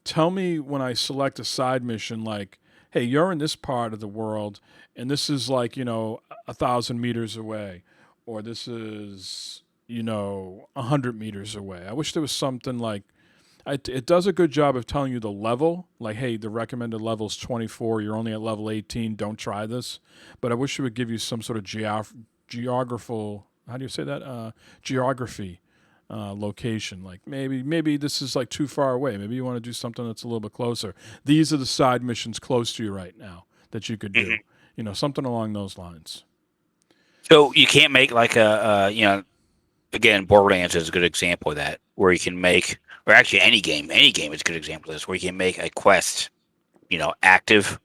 Tell me when I select a side mission, like, hey, you're in this part of the world, and this is like, 1,000 meters away, or this is, 100 meters away. I wish there was something like, it does a good job of telling you the level, like, hey, the recommended level is 24, you're only at level 18, don't try this. But I wish it would give you some sort of geographical, how do you say that? Geography location. Like, maybe this is like too far away. Maybe you want to do something that's a little bit closer. These are the side missions close to you right now that you could do. Something along those lines. So you can't make like again, Borderlands is a good example of that, where you can make, or actually any game is a good example of this, where you can make a quest, active.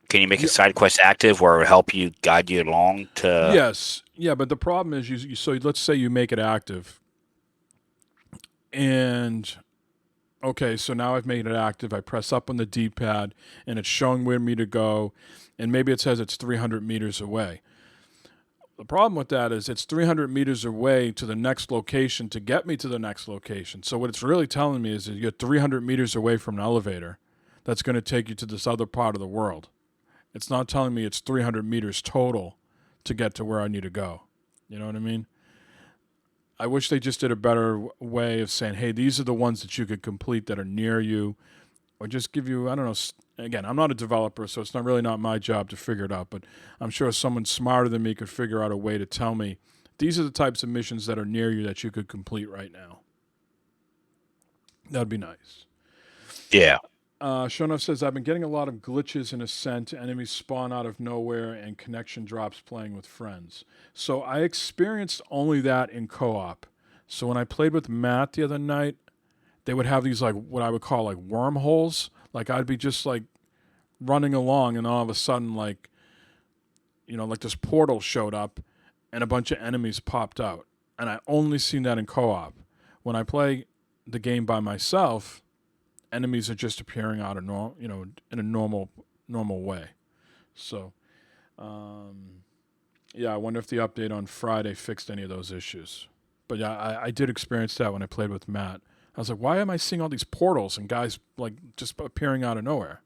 Can you make a side quest active where it will help you, guide you along to... Yes. Yeah, but the problem is, so let's say you make it active, and, Okay, so now I've made it active. I press up on the D-pad, and it's showing where me to go, and maybe it says it's 300 meters away. The problem with that is it's 300 meters away to the next location to get me to the next location. So what it's really telling me is that you're 300 meters away from an elevator that's going to take you to this other part of the world. It's not telling me it's 300 meters total to get to where I need to go. You know what I mean? I wish they just did a better way of saying, hey, these are the ones that you could complete that are near you, or just give you, I don't know. Again, I'm not a developer, so it's not my job to figure it out, but I'm sure someone smarter than me could figure out a way to tell me these are the types of missions that are near you that you could complete right now. That'd be nice. Yeah. Shonov says, I've been getting a lot of glitches in Ascent, enemies spawn out of nowhere, and connection drops playing with friends. So I experienced only that in co-op. So when I played with Matt the other night, they would have these, like, what I would call, like, wormholes. Like, I'd be just, like, running along, and all of a sudden, like, you know, like this portal showed up, and a bunch of enemies popped out. And I only seen that in co-op. When I play the game by myself, enemies are just appearing out of in a normal way. So, yeah, I wonder if the update on Friday fixed any of those issues. But yeah, I did experience that when I played with Matt. I was like, why am I seeing all these portals and guys like just appearing out of nowhere?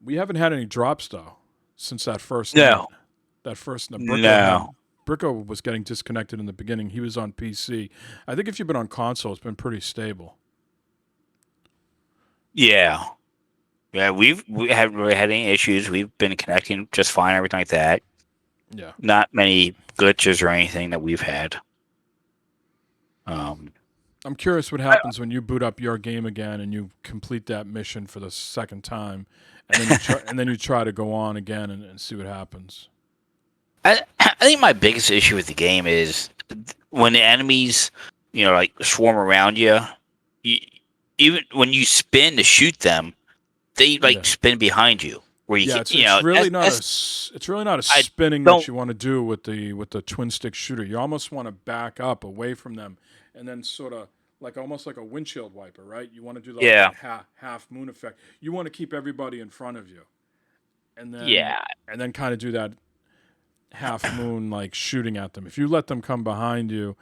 We haven't had any drops though since that first night. That first night. Bricko was getting disconnected in the beginning. He was on PC. I think if you've been on console, it's been pretty stable. Yeah. Yeah, we haven't really had any issues. We've been connecting just fine, everything like that. Yeah. Not many glitches or anything that we've had. I'm curious what happens when you boot up your game again and you complete that mission for the second time, and then you try to go on again and see what happens. I think my biggest issue with the game is when the enemies, like swarm around you, even when you spin to shoot them, they spin behind you. Where you it's really not a spinning that you want to do with the twin stick shooter. You almost want to back up away from them and then sort of almost like a windshield wiper, right? You want to do the half moon effect. You want to keep everybody in front of you, and then kind of do that half moon like shooting at them. If you let them come behind you,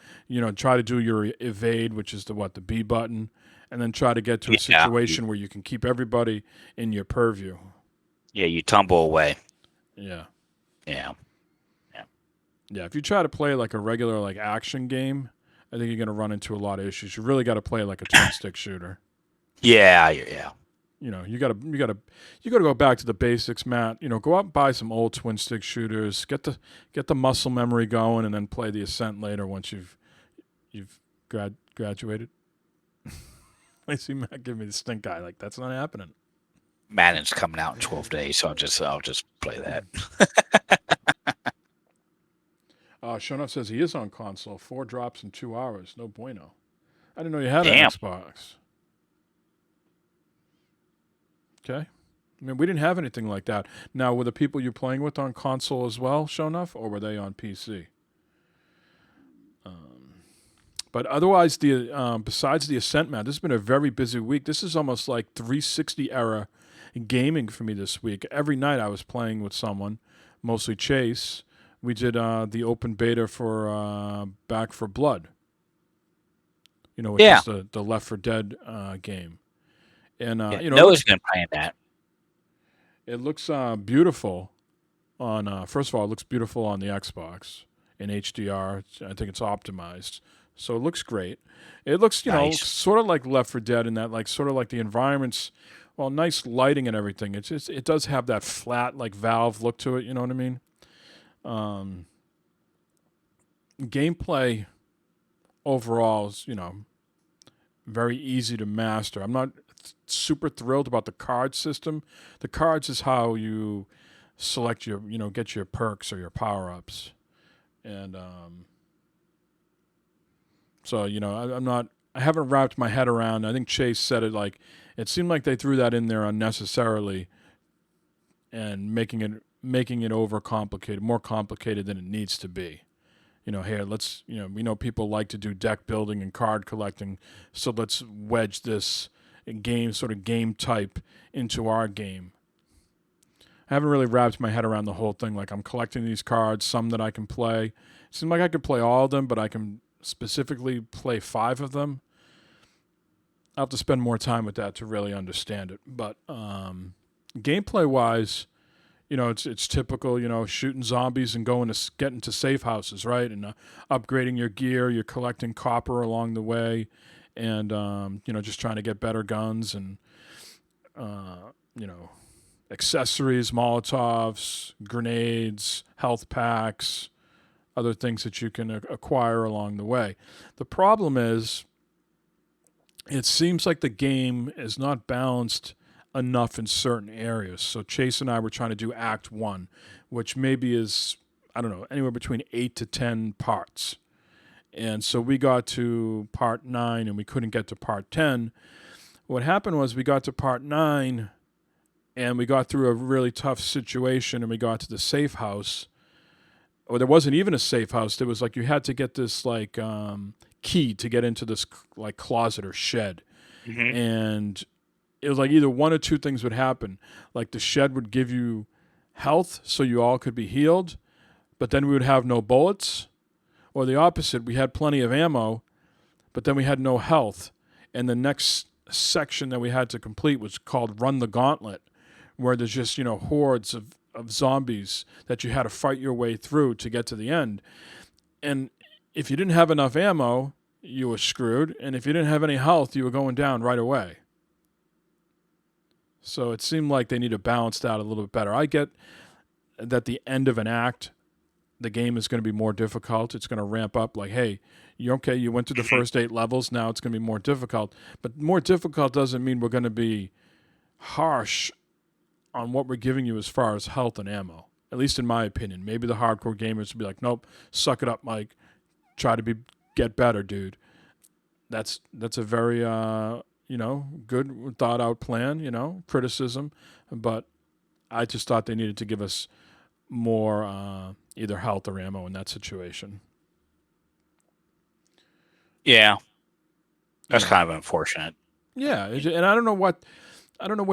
try to do your evade, which is the B button, and then try to get to a situation where you can keep everybody in your purview. Yeah, you tumble away. Yeah. If you try to play like a regular action game, I think you're going to run into a lot of issues. You really got to play like a twin stick shooter. Yeah. You got to go back to the basics, Matt. Go out and buy some old twin stick shooters. Get the muscle memory going, and then play the Ascent later once you've graduated. I see Matt give me the stink eye. Like, that's not happening. Madden's coming out in 12 days, so I'll just play that. Shonov says he is on console. 4 drops in 2 hours. No bueno. I didn't know you had an Xbox. Okay. I mean, we didn't have anything like that. Now, were the people you're playing with on console as well, Shonov, or were they on PC? But otherwise, besides the Ascent, man, this has been a very busy week. This is almost like 360 era gaming for me this week. Every night I was playing with someone, mostly Chase. We did the open beta for Back 4 Blood, which is the Left 4 Dead game. And Noah's been playing that. It looks beautiful on. First of all, it looks beautiful on the Xbox in HDR. I think it's optimized, so it looks great. It looks, nice. Sort of like Left 4 Dead in that, sort of like the environments. Well, nice lighting and everything. It does have that flat Valve look to it. You know what I mean? Gameplay overall is, very easy to master. I'm not super thrilled about the card system. The cards is how you select your, get your perks or your power-ups. And so, I haven't wrapped my head around. I think Chase said it it seemed like they threw that in there unnecessarily and making it overcomplicated, more complicated than it needs to be. Here, let's, we know people like to do deck building and card collecting, so let's wedge this game type into our game. I haven't really wrapped my head around the whole thing. Like, I'm collecting these cards, some that I can play. It seems like I could play all of them, but I can specifically play 5 of them. I'll have to spend more time with that to really understand it. But gameplay-wise, it's typical, shooting zombies and getting to safe houses, right? And upgrading your gear. You're collecting copper along the way, and just trying to get better guns and accessories, Molotovs, grenades, health packs, other things that you can acquire along the way. The problem is, it seems like the game is not balanced enough in certain areas. So Chase and I were trying to do Act 1, which maybe is, I don't know, anywhere between 8 to 10 parts. And so we got to part 9 and we couldn't get to part 10. What happened was we got to part 9 and we got through a really tough situation and we got to the safe house. Or there wasn't even a safe house. There was like you had to get this like key to get into this like closet or shed. Mm-hmm. And it was like either one or two things would happen. Like the shed would give you health so you all could be healed, but then we would have no bullets. Or the opposite, we had plenty of ammo, but then we had no health. And the next section that we had to complete was called Run the Gauntlet, where there's just, hordes of zombies that you had to fight your way through to get to the end. And if you didn't have enough ammo, you were screwed. And if you didn't have any health, you were going down right away. So it seemed like they need to balance that a little bit better. I get that the end of an act, the game is going to be more difficult. It's going to ramp up like, hey, you went through the first 8 levels. Now it's going to be more difficult. But more difficult doesn't mean we're going to be harsh on what we're giving you as far as health and ammo. At least in my opinion. Maybe the hardcore gamers would be like, nope, suck it up, Mike. Try to get better, dude. That's a very good thought out plan, criticism, but I just thought they needed to give us more either health or ammo in that situation. Yeah. That's kind of unfortunate. Yeah, and I don't know what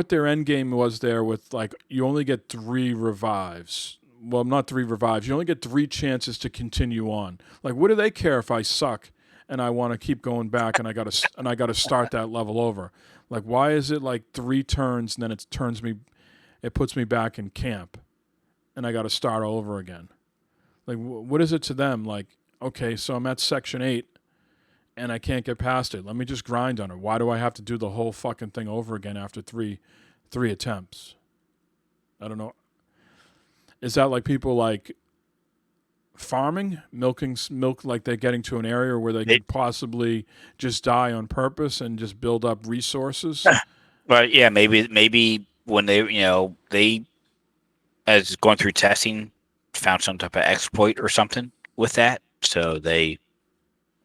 their end game was there with, like, you only get 3 revives. Well, not 3 revives. You only get 3 chances to continue on. Like, what do they care if I suck and I want to keep going back and I got to start that level over? Like, why is it like 3 turns and then it puts me back in camp and I got to start all over again? Like, what is it to them? Like, okay, so I'm at section 8 and I can't get past it. Let me just grind on it. Why do I have to do the whole fucking thing over again after 3 attempts? I don't know. Is that like people like farming, milk like they're getting to an area where they could possibly just die on purpose and just build up resources? But yeah, maybe when they as going through testing found some type of exploit or something with that, so they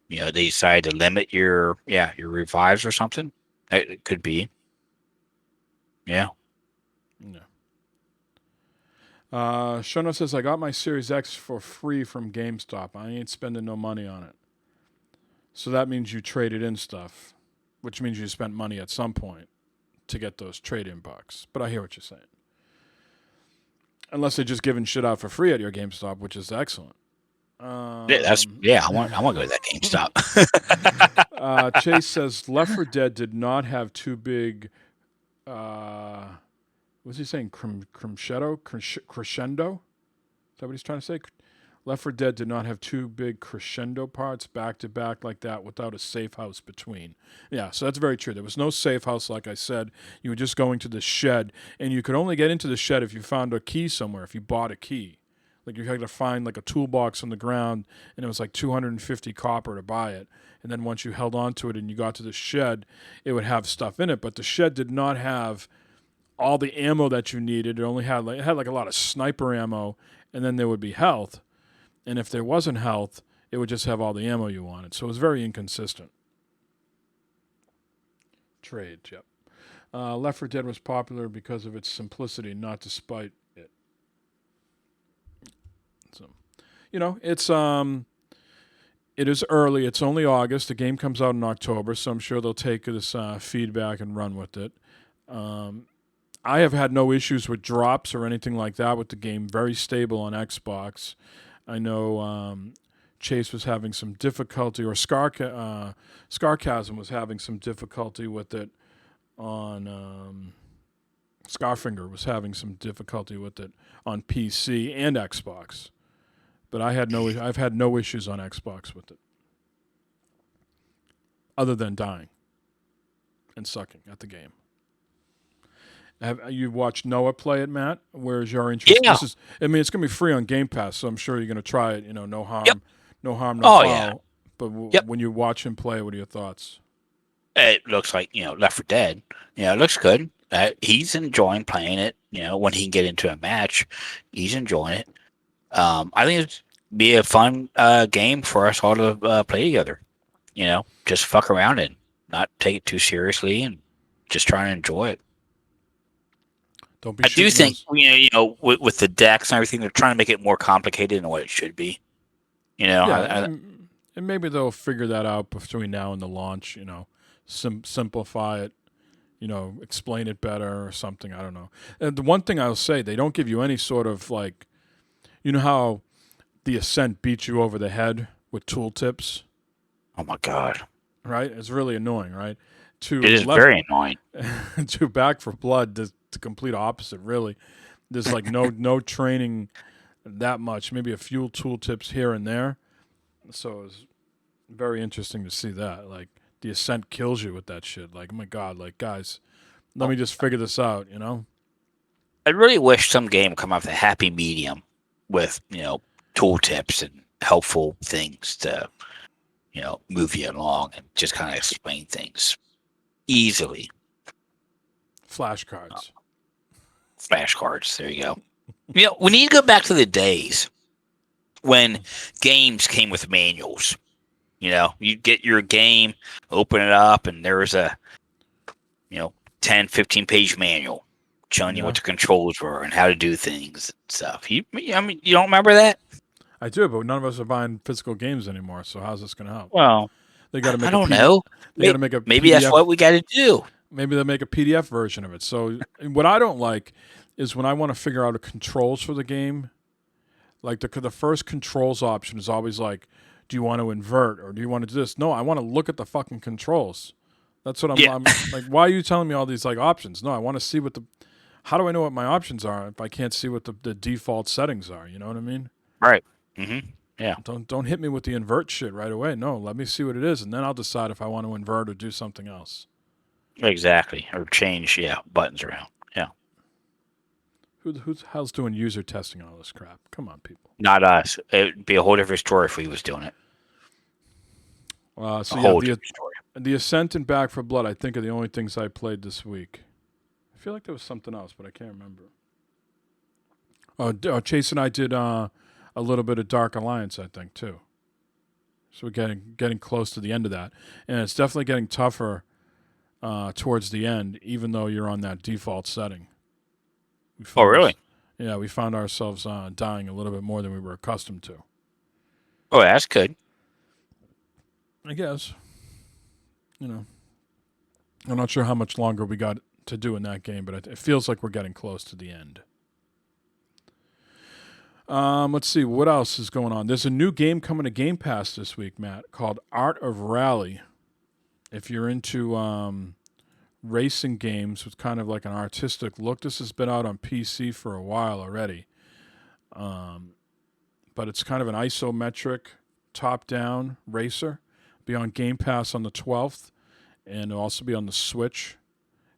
decided to limit your revives or something. It could be. Yeah. Shono says, I got my Series X for free from GameStop. I ain't spending no money on it. So that means you traded in stuff, which means you spent money at some point to get those trade-in bucks. But I hear what you're saying. Unless they're just giving shit out for free at your GameStop, which is excellent. I want to go to that GameStop. Chase says, Left 4 Dead did not have too big... what's he saying? Crescendo? Is that what he's trying to say? Left 4 Dead did not have 2 big crescendo parts back to back like that without a safe house between. Yeah, so that's very true. There was no safe house, like I said. You were just going to the shed, and you could only get into the shed if you found a key somewhere, if you bought a key. Like, you had to find like a toolbox on the ground, and it was like 250 copper to buy it. And then once you held on to it and you got to the shed, it would have stuff in it. But the shed did not have all the ammo that you needed. It only had like a lot of sniper ammo, and then there would be health. And if there wasn't health, it would just have all the ammo you wanted. So it was very inconsistent. Trade, yep. Left 4 Dead was popular because of its simplicity, not despite it. So, it's It is early. It's only August. The game comes out in October, so I'm sure they'll take this feedback and run with it. I have had no issues with drops or anything like that with the game. Very stable on Xbox. I know Chase was having some difficulty, or Scarcasm was having some difficulty with it on Scarfinger was having some difficulty with it on PC and Xbox. But I've had no issues on Xbox with it, other than dying and sucking at the game. Have you watched Noah play it, Matt? Where's your interest? Yeah. It's gonna be free on Game Pass, so I'm sure you're gonna try it. No harm, Yep. no harm, no Oh, foul. yeah. But Yep. when you watch him play, what are your thoughts? It looks like, Left 4 Dead. It looks good. He's enjoying playing it. When he can get into a match, he's enjoying it. I think it'd be a fun game for us all to play together. Just fuck around and not take it too seriously and just try and enjoy it. Don't be. I do think those. with the decks and everything, they're trying to make it more complicated than what it should be. And maybe they'll figure that out between now and the launch. Simplify it. Explain it better or something. I don't know. And the one thing I'll say, they don't give you any sort of like, how the Ascent beats you over the head with tooltips. Oh my god! Right? It's really annoying, right? It is very annoying. To Back for Blood, the complete opposite, really. There's like no training that much, maybe a few tooltips here and there. So it's very interesting to see that. Like, the Ascent kills you with that shit. Like, oh my god, like, guys, let me just figure this out, I really wish some game would come up with a happy medium with, tooltips and helpful things to, move you along and just kind of explain things easily. Flashcards. Flashcards, there you go. We need to go back to the days when games came with manuals. You get your game, open it up, and there was a, 10, 15-page manual showing you what the controls were and how to do things and stuff. You don't remember that? I do, but none of us are buying physical games anymore, so how's this going to help? Well, they got to make I don't know. They got to make a maybe PDF. that's what we got to do. Maybe they'll make a PDF version of it. So what I don't like is when I want to figure out the controls for the game, like the first controls option is always like, do you want to invert or do you want to do this? No, I want to look at the fucking controls. That's what I'm like. Why are you telling me all these like options? No, I want to see how do I know what my options are if I can't see what the default settings are? You know what I mean? Right. Mm-hmm. Yeah. Don't hit me with the invert shit right away. No, let me see what it is, and then I'll decide if I want to invert or do something else. Exactly. Or change, buttons around. Yeah. Who the hell's doing user testing on all this crap? Come on, people. Not us. It'd be a whole different story if we was doing it. The Ascent and Back for Blood, I think, are the only things I played this week. I feel like there was something else, but I can't remember. Chase and I did a little bit of Dark Alliance, I think, too. So we're getting close to the end of that. And it's definitely getting tougher towards the end, even though you're on that default setting. Oh, really? Yeah, we found ourselves dying a little bit more than we were accustomed to. Oh, that's good. I guess. I'm not sure how much longer we got to do in that game, but it feels like we're getting close to the end. Let's see, what else is going on? There's a new game coming to Game Pass this week, Matt, called Art of Rally. If you're into racing games with kind of like an artistic look, this has been out on PC for a while already. But it's kind of an isometric, top-down racer. Be on Game Pass on the 12th, and it'll also be on the Switch.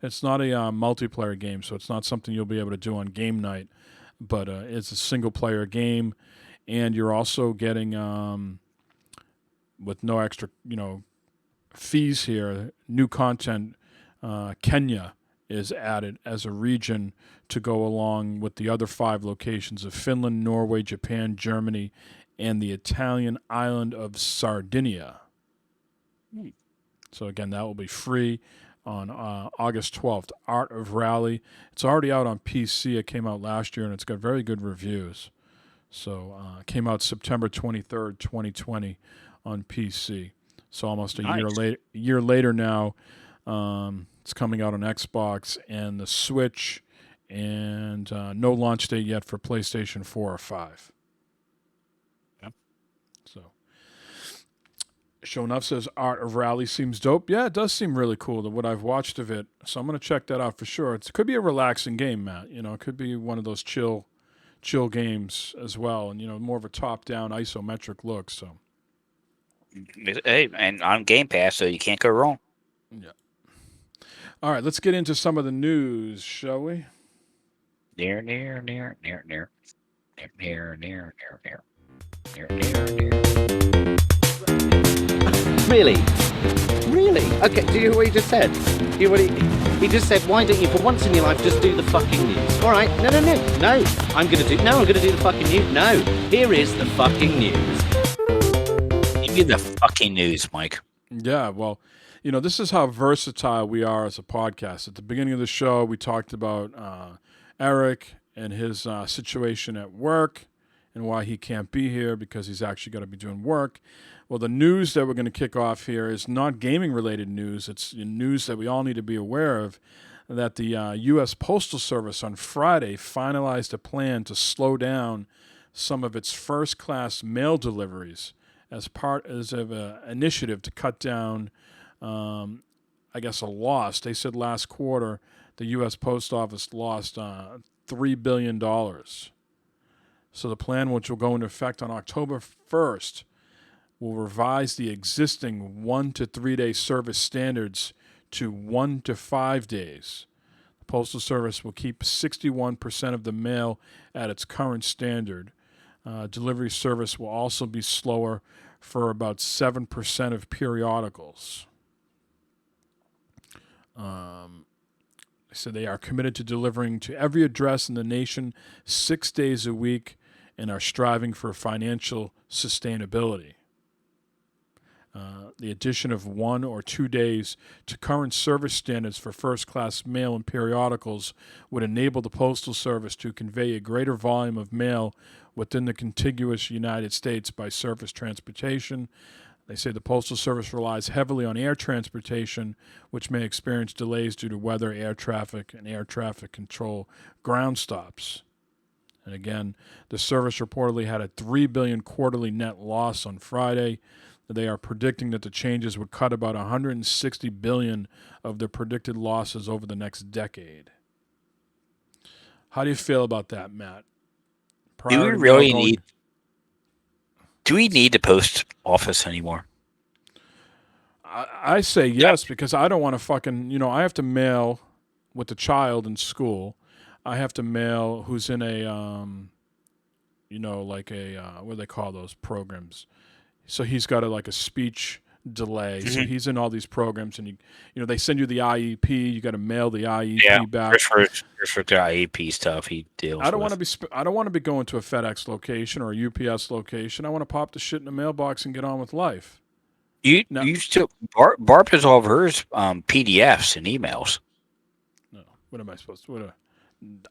It's not a multiplayer game, so it's not something you'll be able to do on game night, but it's a single-player game, and you're also getting, with no extra, fees here, new content. Kenya is added as a region to go along with the other 5 locations of Finland, Norway, Japan, Germany, and the Italian island of Sardinia. So again, that will be free on August 12th. Art of Rally. It's already out on PC. It came out last year, and it's got very good reviews. So it came out September 23rd, 2020 on PC. So almost a Nice. year later now, it's coming out on Xbox and the Switch, and no launch date yet for PlayStation 4 or 5. Yep. So, Show Enough says Art of Rally seems dope. Yeah, it does seem really cool to what I've watched of it. So I'm going to check that out for sure. It could be a relaxing game, Matt. It could be one of those chill games as well, and more of a top-down isometric look. So, Hey, and on Game Pass, so you can't go wrong. yeah. All right, let's get into some of the news, shall we? Near. Really? Really? Okay, do you hear what he just said? Do you hear what he just said, why don't you, for once in your life, just do the fucking news? All right, no. I'm going to do the fucking news. No, here is the fucking news. Give you the fucking news, Mike. Yeah, well, this is how versatile we are as a podcast. At the beginning of the show, we talked about Eric and his situation at work and why he can't be here because he's actually got to be doing work. Well, the news that we're going to kick off here is not gaming-related news. It's news that we all need to be aware of, that the U.S. Postal Service on Friday finalized a plan to slow down some of its first-class mail deliveries as part of an initiative to cut down, a loss. They said last quarter the U.S. Post Office lost $3 billion. So the plan, which will go into effect on October 1st, will revise the existing 1 to 3 day service standards to 1 to 5 days. The Postal Service will keep 61% of the mail at its current standard. Delivery service will also be slower for about 7% of periodicals. So they are committed to delivering to every address in the nation 6 days a week and are striving for financial sustainability. The addition of 1 or 2 days to current service standards for first-class mail and periodicals would enable the Postal Service to convey a greater volume of mail within the contiguous United States by surface transportation. They say the Postal Service relies heavily on air transportation, which may experience delays due to weather, air traffic, and air traffic control ground stops. And again, the service reportedly had a $3 billion quarterly net loss on Friday. They are predicting that the changes would cut about $160 billion of their predicted losses over the next decade. How do you feel about that, Matt? Do we need the post office anymore? I say yes, because I don't want to fucking, I have to mail with the child in school. I have to mail who's in a, what do they call those programs? So he's got a speech delay. Mm-hmm. So he's in all these programs, and they send you the IEP. You got to mail the IEP back. For the IEP stuff he deals with. I don't want to be going to a FedEx location or a UPS location. I want to pop the shit in the mailbox and get on with life. Barb does all of hers PDFs and emails. No, what am I supposed to?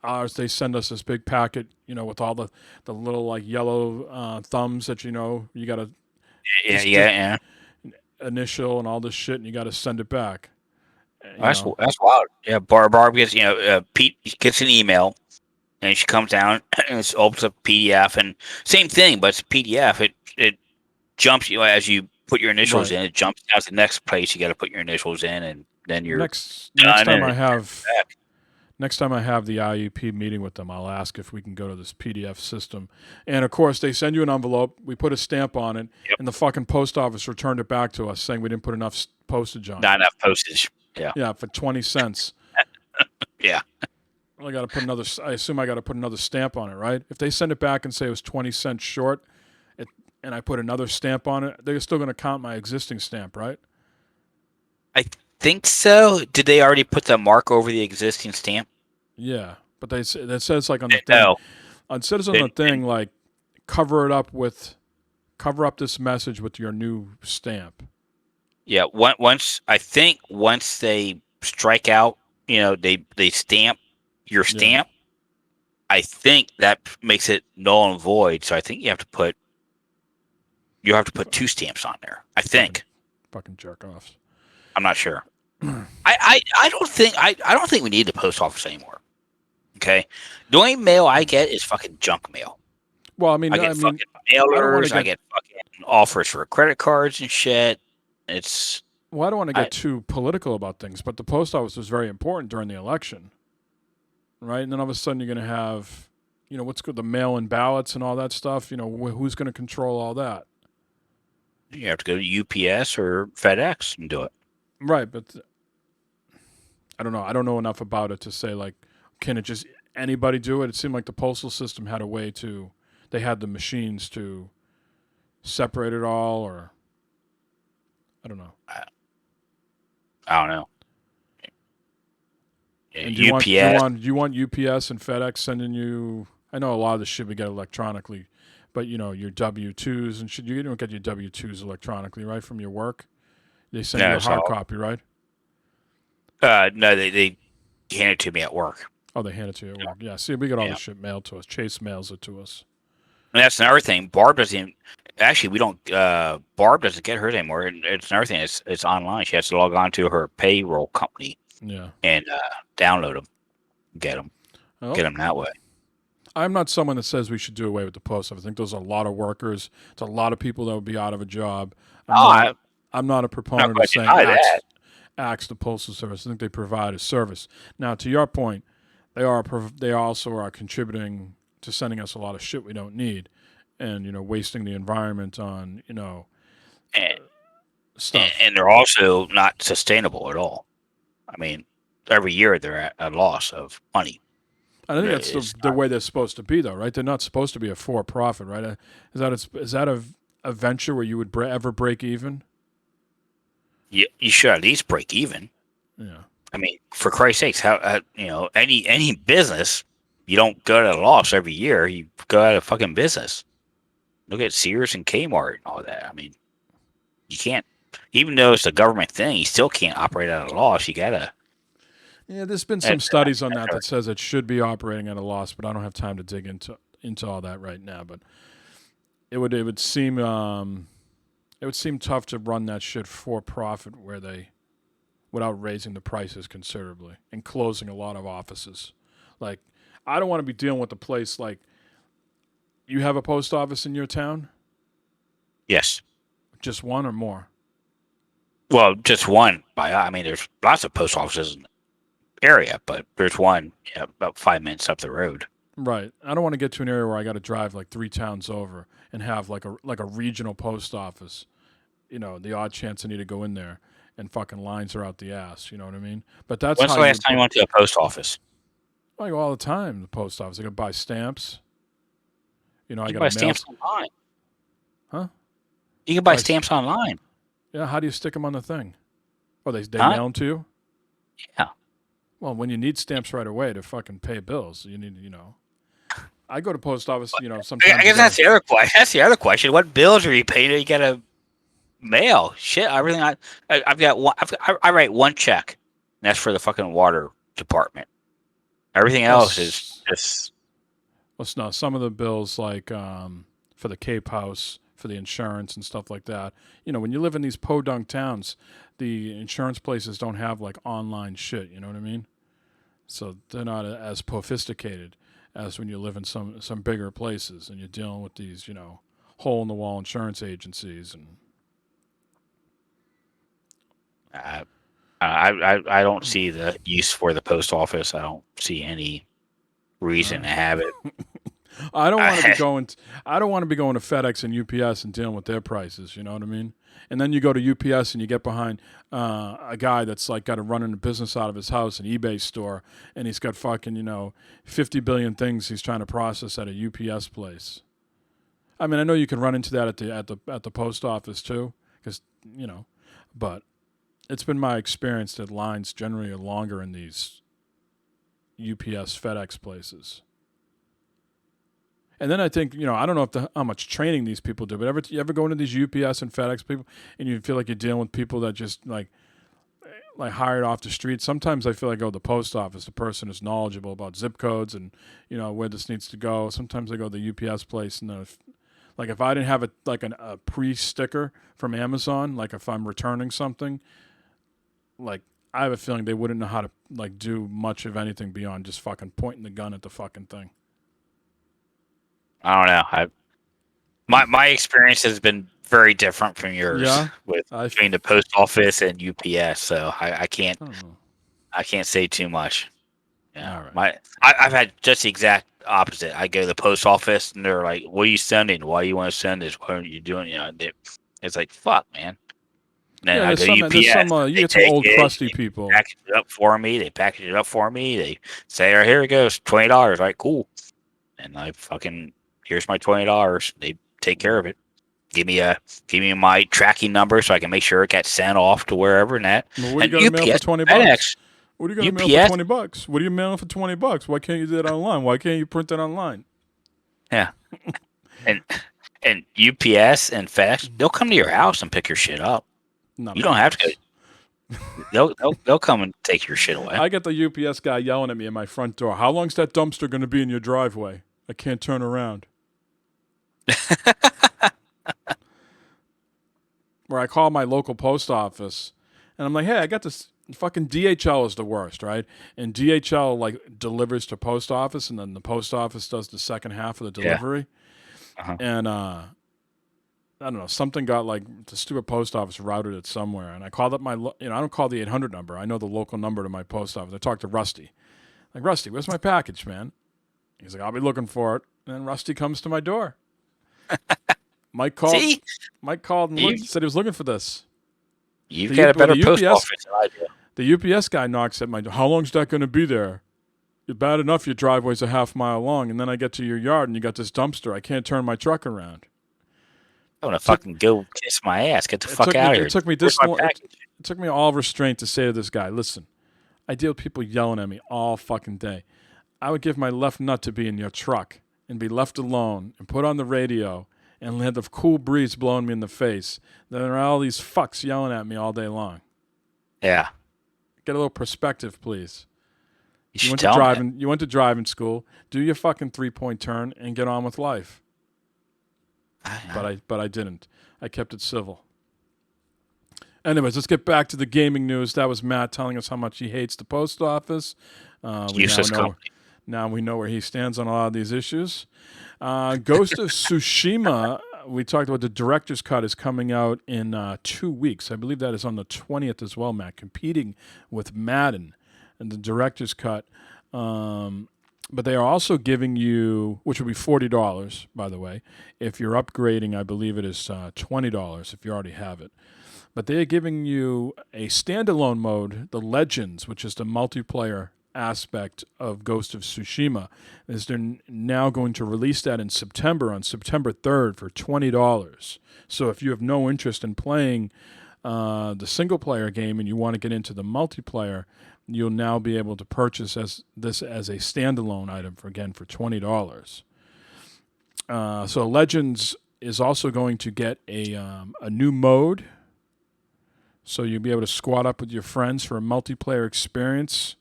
Ours, they send us this big packet, with all the little yellow thumbs that you got to. Yeah. Initial and all this shit, and you got to send it back. That's wild. Yeah, Barb gets Pete gets an email, and she comes down and it opens up PDF, and same thing, but it's a PDF. It jumps as you put your initials in. It jumps down to the next place you got to put your initials in, and then you're next time I have the IEP meeting with them, I'll ask if we can go to this PDF system. And, of course, they send you an envelope. We put a stamp on it, and the fucking post office returned it back to us saying we didn't put enough postage on it. Not enough postage. Yeah. Yeah, for 20 cents. Yeah. Well, I assume I got to put another stamp on it, right? If they send it back and say it was 20 cents short, and I put another stamp on it, they're still going to count my existing stamp, right? I think so. Did they already put the mark over the existing stamp? Yeah, but that says on the thing. It says on the thing cover up this message with your new stamp. Yeah, once they strike out, they stamp your stamp. Yeah. I think that makes it null and void. So I think you have to put You have to put 2 stamps on there. I think. Fucking jerk offs. I'm not sure. I don't think we need the post office anymore. Okay, the only mail I get is fucking junk mail. Well, I mean, I get fucking mailers. I get fucking offers for credit cards and shit. It's. Well, I don't want to get too political about things, but the post office was very important during the election, right? And then all of a sudden you're going to have, what's good, the mail-in ballots and all that stuff. Who's going to control all that? You have to go to UPS or FedEx and do it. Right, but I don't know. I don't know enough about it to say, like, can it just anybody do it? It seemed like the postal system had a way to, they had the machines to separate it all, or I don't know. I don't know. And do you want UPS and FedEx sending you? I know a lot of the shit we get electronically, but your W-2s and shit. You don't get your W-2s electronically, right, from your work. They send you a hard copy, right? No, they hand it to me at work. Oh, they hand it to you at work. Yeah. See, we get all the shit mailed to us. Chase mails it to us. And that's another thing. Barb doesn't even, actually, we don't. Barb doesn't get hers anymore. It's another thing. It's online. She has to log on to her payroll company. Yeah. And download them, get them that way. I'm not someone that says we should do away with the post office. I think there's a lot of workers. It's a lot of people that would be out of a job. I'm not a proponent of saying axe the postal service. I think they provide a service. Now, to your point, they also are contributing to sending us a lot of shit we don't need, and wasting the environment on stuff. And they're also not sustainable at all. I mean, every year they're at a loss of money. I think that's the way they're supposed to be, though, right? They're not supposed to be a for-profit, right? Is that a venture where you would ever break even? You should at least break even. Yeah. I mean, for Christ's sakes, how any business, you don't go at a loss every year. You go out of fucking business. Look at Sears and Kmart and all that. I mean, you can't. Even though it's a government thing, you still can't operate at a loss. You gotta. Yeah, there's been some studies on that says it should be operating at a loss, but I don't have time to dig into all that right now. But it would seem tough to run that shit for profit without raising the prices considerably and closing a lot of offices. Like, I don't want to be dealing with a place like. You have a post office in your town? Yes. Just one or more? Well, just one. I mean, there's lots of post offices in the area, but there's one about 5 minutes up the road. Right. I don't want to get to an area where I got to drive like 3 towns over and have like a regional post office. The odd chance I need to go in there and fucking lines are out the ass. You know what I mean? But that's when's the last time you went to a post office? I go all the time to the post office. I got to buy stamps. I got to buy stamps online. Huh? You can buy stamps online. Yeah, how do you stick them on the thing? Oh, they mail them to you? Yeah. Well, when you need stamps right away to fucking pay bills, you need, I go to post office, sometimes. I guess that's the other question. That's the other question. What bills are you paying? You got to mail. Shit, everything. I've got one. I write one check. And that's for the fucking water department. Everything else is just. Well, no, some of the bills like for the Cape House, for the insurance and stuff like that. When you live in these podunk towns, the insurance places don't have like online shit. You know what I mean? So they're not as sophisticated as when you live in some bigger places and you're dealing with these, hole in the wall insurance agencies and. I don't see the use for the post office. I don't see any reason to have it. I don't want to be going. I don't want to be going to FedEx and UPS and dealing with their prices. You know what I mean? And then you go to UPS and you get behind a guy that's like got to run a business out of his house, an eBay store, and he's got fucking 50 billion things he's trying to process at a UPS place. I mean, I know you can run into that at the post office too, because but it's been my experience that lines generally are longer in these UPS, FedEx places. And then I think, I don't know how much training these people do, but you ever go into these UPS and FedEx people and you feel like you're dealing with people that just like hired off the street? Sometimes I feel like I go to the post office, the person is knowledgeable about zip codes and, where this needs to go. Sometimes I go to the UPS place and Like if I didn't have a pre-sticker from Amazon, like if I'm returning something, like I have a feeling they wouldn't know how to like do much of anything beyond just fucking pointing the gun at the fucking thing. I don't know. My experience has been very different from yours Yeah? with between the post office and UPS. So I can't I don't know. I can't say too much. Yeah, All right. I've had just the exact opposite. I go to the post office and they're like, "What are you sending? Why do you want to send this? What are you doing?" It's like, "Fuck, man." And then Yeah, I there's go to some, UPS. you They get some take old it, crusty they people. package it up for me. They package it up for me. They say, "All right, here it goes, $20." Right, cool. And I fucking here's my $20. They take care of it. Give me my tracking number so I can make sure it got sent off to wherever and that. Well, what are you And going to mail for UPS, $20? FedEx, What are you going to mail for $20? What are you mailing for $20? Why can't you do it online? Why can't you print it online? Yeah. and UPS and FedEx, they'll come to your house and pick your shit up. Not You my don't have to house. go. They'll come and take your shit away. I get the UPS guy yelling at me at my front door. How long's that dumpster going to be in your driveway? I can't turn around. Where I call my local post office, and I'm like, hey, I got this. Fucking DHL is the worst, right? And DHL like delivers to post office, and then the post office does the second half of the delivery. Uh-huh. And I don't know, something got like the stupid post office routed it somewhere, and I called up my, I don't call the 800 number. I know the local number to my post office. I talked to Rusty, like Rusty, where's my package, man? He's like, I'll be looking for it. And then Rusty comes to my door. Mike called. See? Mike called and said he was looking for this. You've got a better post UPS, office than I do. The UPS guy knocks at my door. How long's that going to be there? It's bad enough your driveway's a half mile long, and then I get to your yard and you got this dumpster. I can't turn my truck around. I want to fucking go kiss my ass. Get the fuck out of here. It took me Where's my package? It took me all restraint to say to this guy, listen, I deal with people yelling at me all fucking day. I would give my left nut to be in your truck and be left alone and put on the radio and have the cool breeze blowing me in the face. Then there are all these fucks yelling at me all day long. Yeah. Get a little perspective, please. You went to driving school. Do your fucking 3-point turn and get on with life. But I didn't. I kept it civil. Anyways, let's get back to the gaming news. That was Matt telling us how much he hates the post office. Useless company. Now we know where he stands on a lot of these issues. Ghost of Tsushima, we talked about the director's cut is coming out in 2 weeks. I believe that is on the 20th as well, Matt, competing with Madden and the director's cut. But they are also giving you, which would be $40, by the way. If you're upgrading, I believe it is $20 if you already have it. But they are giving you a standalone mode, the Legends, which is the multiplayer aspect of Ghost of Tsushima, is they're now going to release that in September, on September 3rd for $20. So if you have no interest in playing the single-player game and you want to get into the multiplayer, you'll now be able to purchase this as a standalone item for $20. So Legends is also going to get a new mode, so you'll be able to squad up with your friends for a multiplayer experience.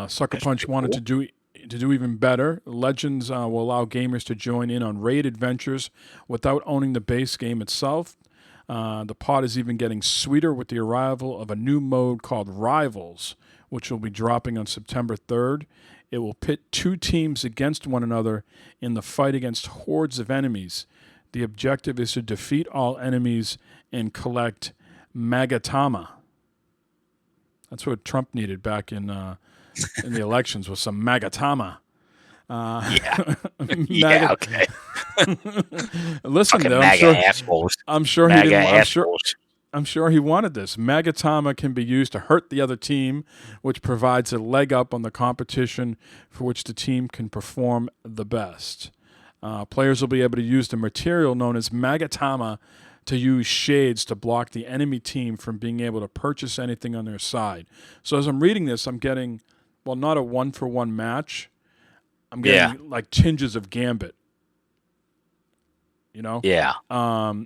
Sucker Punch wanted to do even better. Legends will allow gamers to join in on raid adventures without owning the base game itself. The pod is even getting sweeter with the arrival of a new mode called Rivals, which will be dropping on September 3rd. It will pit two teams against one another in the fight against hordes of enemies. The objective is to defeat all enemies and collect Magatama. That's what Trump needed back in the elections, was some Magatama. Yeah, okay. Listen, Fucking though, assholes. I'm sure he MAGA didn't. assholes. I'm sure he wanted this. Magatama can be used to hurt the other team, which provides a leg up on the competition for which the team can perform the best. Players will be able to use the material known as Magatama to use shades to block the enemy team from being able to purchase anything on their side. So as I'm reading this, I'm getting, well, not a one-for-one match. I'm getting like tinges of Gambit. You know? Yeah.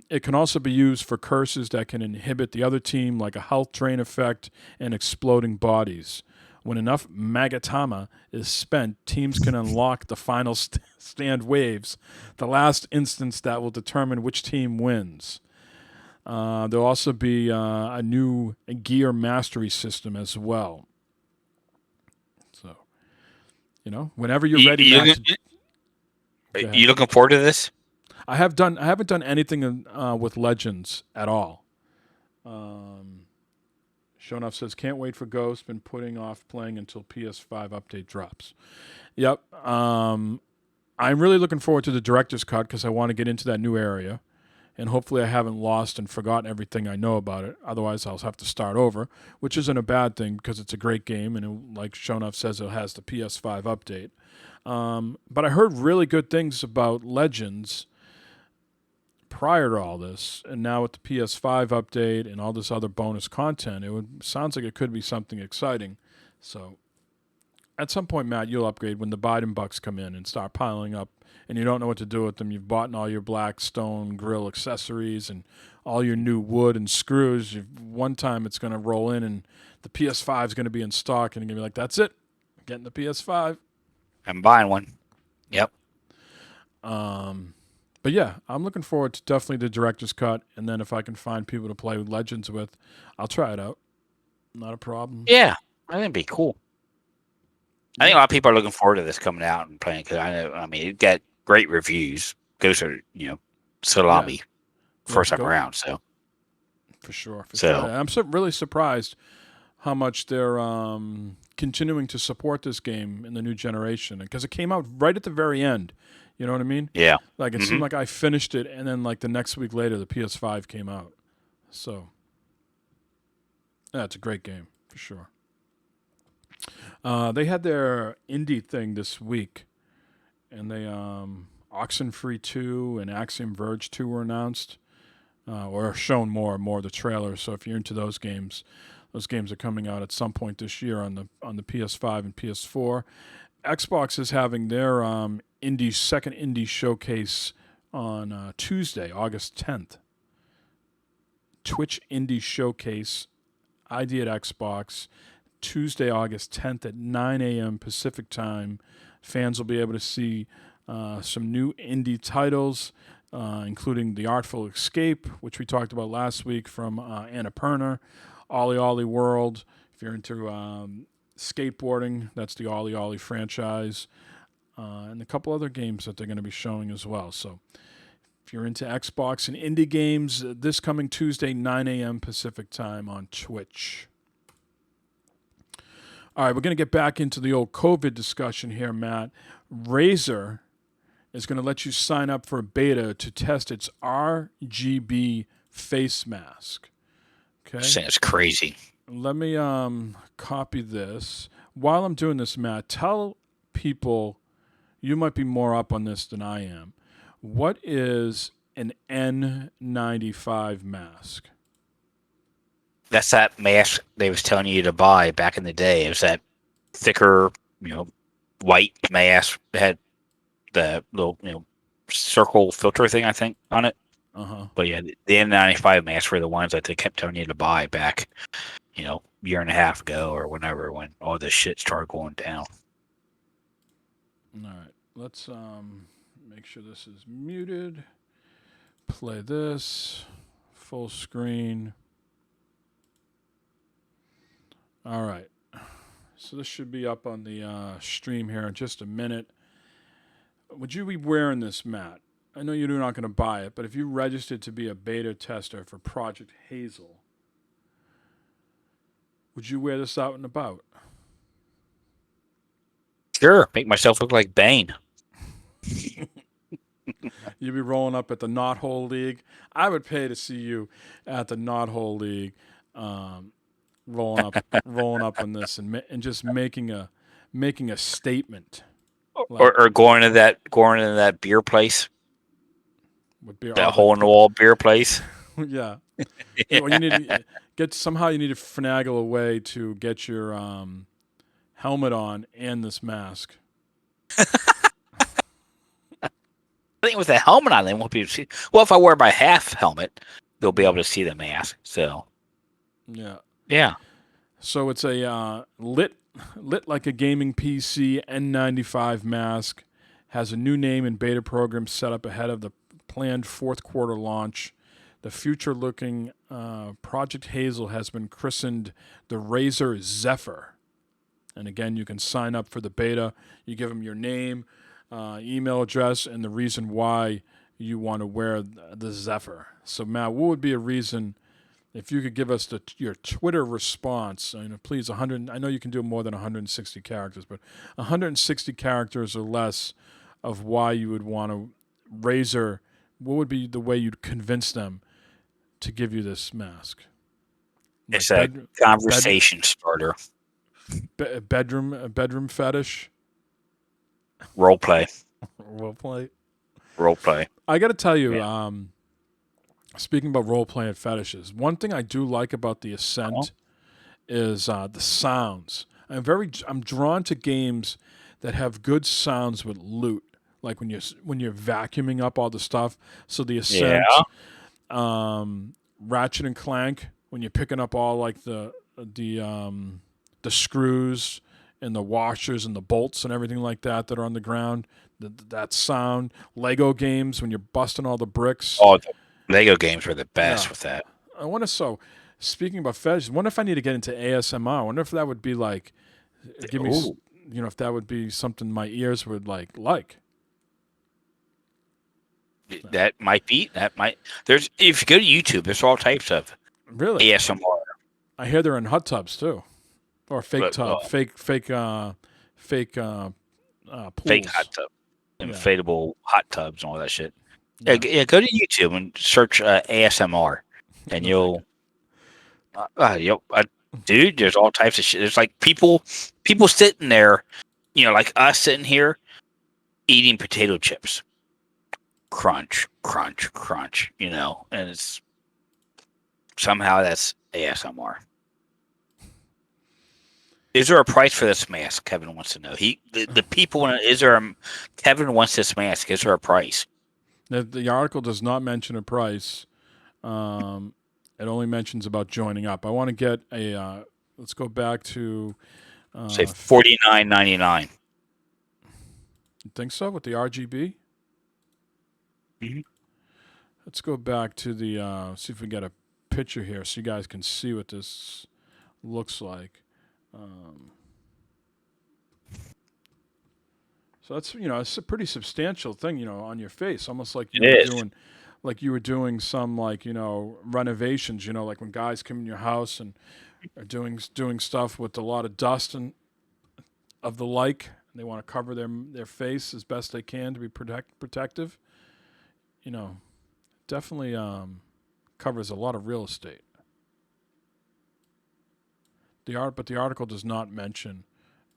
It can also be used for curses that can inhibit the other team, like a health drain effect and exploding bodies. When enough Magatama is spent, teams can unlock the final stand waves, the last instance that will determine which team wins. There'll also be a new gear mastery system as well. So, whenever you're ready, Matt, You looking forward to this? I haven't done anything with Legends at all. Shonuff says, can't wait for Ghost. Been putting off playing until PS5 update drops. Yep. I'm really looking forward to the director's cut because I want to get into that new area. And hopefully I haven't lost and forgotten everything I know about it. Otherwise, I'll have to start over, which isn't a bad thing because it's a great game. And like Shonuff says, it has the PS5 update. But I heard really good things about Legends prior to all this, and now with the PS5 update and all this other bonus content, sounds like it could be something exciting. So at some point, Matt, you'll upgrade when the Biden bucks come in and start piling up and you don't know what to do with them. You've bought all your Blackstone grill accessories and all your new wood and screws. One time it's going to roll in and the PS5 is going to be in stock and you're going to be like, that's it. I'm getting the PS5. I'm buying one. Yep. But yeah, I'm looking forward to definitely the director's cut, and then if I can find people to play Legends with, I'll try it out. Not a problem. Yeah, I think it'd be cool. I think a lot of people are looking forward to this coming out and playing because it got great reviews. Goes to salami first time around. So for sure. So I'm really surprised how much they're continuing to support this game in the new generation because it came out right at the very end. You know what I mean? Yeah. Like it seemed like I finished it, and then like the next week later, the PS5 came out. So, yeah, it's a great game for sure. They had their indie thing this week, and they Oxenfree 2 and Axiom Verge 2 were announced, or shown more of the trailers. So if you're into those games are coming out at some point this year on the PS5 and PS4. Xbox is having their second indie showcase on Tuesday, August 10th. Twitch Indie Showcase, ID at Xbox, Tuesday, August 10th at 9 a.m. Pacific Time. Fans will be able to see some new indie titles, including The Artful Escape, which we talked about last week from Annapurna, Ollie Ollie World. If you're into skateboarding, that's the Ollie Ollie franchise, and a couple other games that they're going to be showing as well. So if you're into Xbox and indie games, this coming Tuesday, 9 a.m. Pacific Time on Twitch. All right, we're going to get back into the old COVID discussion here, Matt. Razer is going to let you sign up for a beta to test its RGB face mask. Okay, that's crazy. Let me copy this. While I'm doing this, Matt, tell people, you might be more up on this than I am. What is an N95 mask? That's that mask they was telling you to buy back in the day. It was that thicker, white mask that had the little, circle filter thing, I think, on it. But yeah, the N95 masks were the ones that they kept telling you to buy back, year and a half ago or whenever, when all this shit started going down. All right, let's make sure this is muted. Play this full screen. All right, so this should be up on the stream here in just a minute. Would you be wearing this, Matt? I know you're not going to buy it, but if you registered to be a beta tester for Project Hazel, would you wear this out and about? Sure, make myself look like Bane. You'd be rolling up at the Knothole League. I would pay to see you at the Knothole League, rolling up on this and just making a statement, or going to that beer place. With beer, that hole in the wall beer place. Yeah. Well, you need to you need to finagle a way to get your helmet on and this mask. I think with the helmet on, they won't be able to see. Well, if I wear my half helmet, they'll be able to see the mask. So, yeah. Yeah. So it's a lit Lit like a gaming PC N95 mask has a new name and beta program set up ahead of the planned fourth quarter launch. The future-looking Project Hazel has been christened the Razer Zephyr. And again, you can sign up for the beta. You give them your name, email address, and the reason why you want to wear the Zephyr. So, Matt, what would be a reason if you could give us your Twitter response? Please, 100. I know you can do more than 160 characters, but 160 characters or less of why you would want to Razer. What would be the way you'd convince them to give you this mask? It's a conversation starter. Bedroom fetish. Role play. Role play. I got to tell you, speaking about role play and fetishes, one thing I do like about the Ascent is the sounds. I'm drawn to games that have good sounds with loot, like when you're vacuuming up all the stuff. So the Ascent, Ratchet and Clank, when you're picking up all like the screws and the washers and the bolts and everything like that are on the ground. That sound. Lego games when you're busting all the bricks. Oh, the Lego games were the best with that. I wonder. So, speaking about fetishes, I wonder if I need to get into ASMR. I wonder if that would be like, if that would be something my ears would like. That might be. There's if you go to YouTube, there's all types of ASMR. I hear they're in hot tubs too, or fake pools. Fake hot tub, inflatable hot tubs, and all that shit. Yeah, go to YouTube and search ASMR, and you'll, dude. There's all types of shit. There's like people sitting there, like us sitting here, eating potato chips. Crunch, crunch, crunch. And it's somehow that's ASMR. Is there a price for this mask? Kevin wants to know. The people. Kevin wants this mask. Is there a price? The article does not mention a price. It only mentions about joining up. I want to get a. Let's go back to. Say $49.99. You think so with the RGB? Mm-hmm. Let's go back to the. See if we get a picture here, so you guys can see what this looks like. So that's it's a pretty substantial thing on your face, almost like you were doing some renovations, like when guys come in your house and are doing stuff with a lot of dust and of the like, and they want to cover their face as best they can to be protective. Definitely covers a lot of real estate. But the article does not mention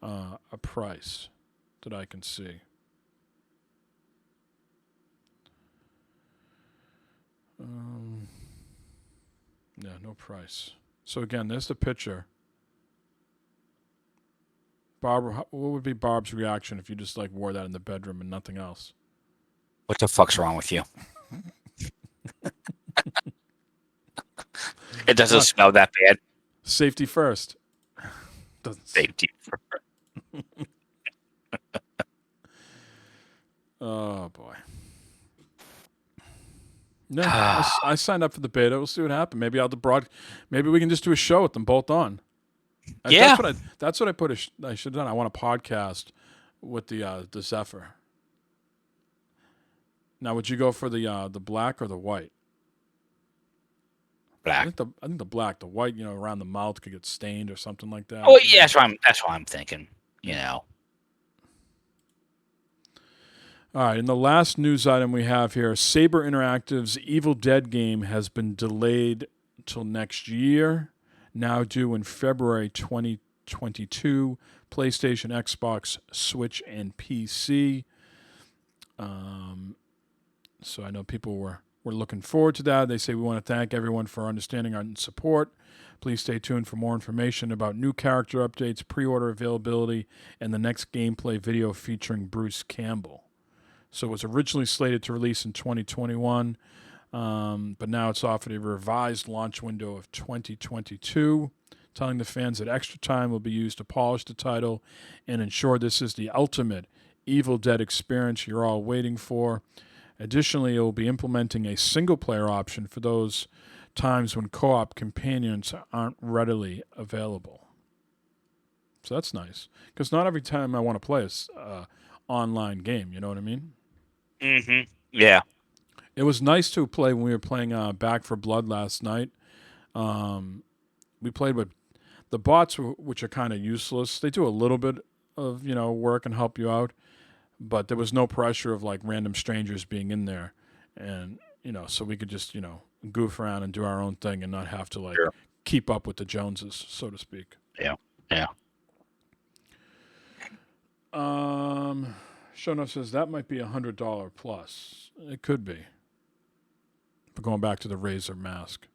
a price that I can see. Yeah, no price. So again, there's the picture. Barbara, what would be Barb's reaction if you just wore that in the bedroom and nothing else? What the fuck's wrong with you? It doesn't smell that bad. Safety first. Safety first. Oh boy. No, I signed up for the beta. We'll see what happens. Maybe maybe we can just do a show with them both on. Yeah. That's what I I should have done. I want a podcast with the Zephyr. Now, would you go for the black or the white? Black. I think the black. The white, around the mouth could get stained or something like that. Oh yeah, that's what I'm thinking. All right, and the last news item we have here, Saber Interactive's Evil Dead game has been delayed till next year, now due in February 2022, PlayStation, Xbox, Switch, and PC. So I know people were looking forward to that. They say, we want to thank everyone for understanding and support. Please stay tuned for more information about new character updates, pre-order availability, and the next gameplay video featuring Bruce Campbell. So it was originally slated to release in 2021, but now it's offered a revised launch window of 2022. telling the fans that extra time will be used to polish the title and ensure this is the ultimate Evil Dead experience you're all waiting for. Additionally, it will be implementing a single-player option for those times when co-op companions aren't readily available. So that's nice, because not every time I want to play a online game, you know what I mean? Mm-hmm. Yeah. It was nice to play when we were playing Back for Blood last night. We played with the bots, which are kind of useless. They do a little bit of work and help you out, but there was no pressure of like random strangers being in there, and so we could just goof around and do our own thing and not have to like keep up with the Joneses, so to speak. Yeah. Yeah. Show note says that might be $100 plus. It could be. But going back to the Razer mask.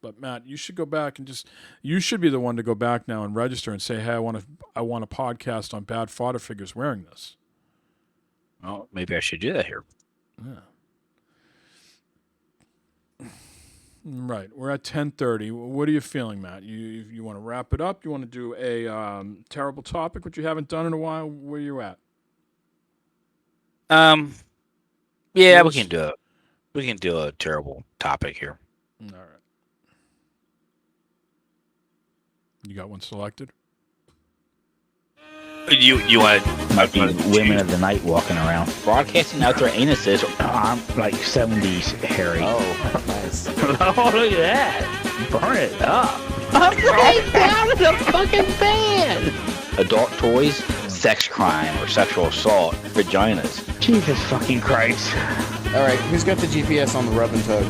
But Matt, you should go back and you should be the one to go back now and register and say, hey, I want a podcast on bad fodder figures wearing this. Well, maybe I should do that here. Yeah. Right. We're at 10:30. What are you feeling, Matt? You want to wrap it up? You want to do a terrible topic, which you haven't done in a while? Where are you at? Yeah, we can do it. We can do a terrible topic here. All right. You got one selected? You want Might be women of the night walking around. Broadcasting out their anuses. Like 70s Harry. Oh, nice. Oh, look at that. Burn it up. I'm right down in the fucking bed. Adult toys, sex crime or sexual assault, vaginas. Jesus fucking Christ. All right, who's got the GPS on the rub and tug?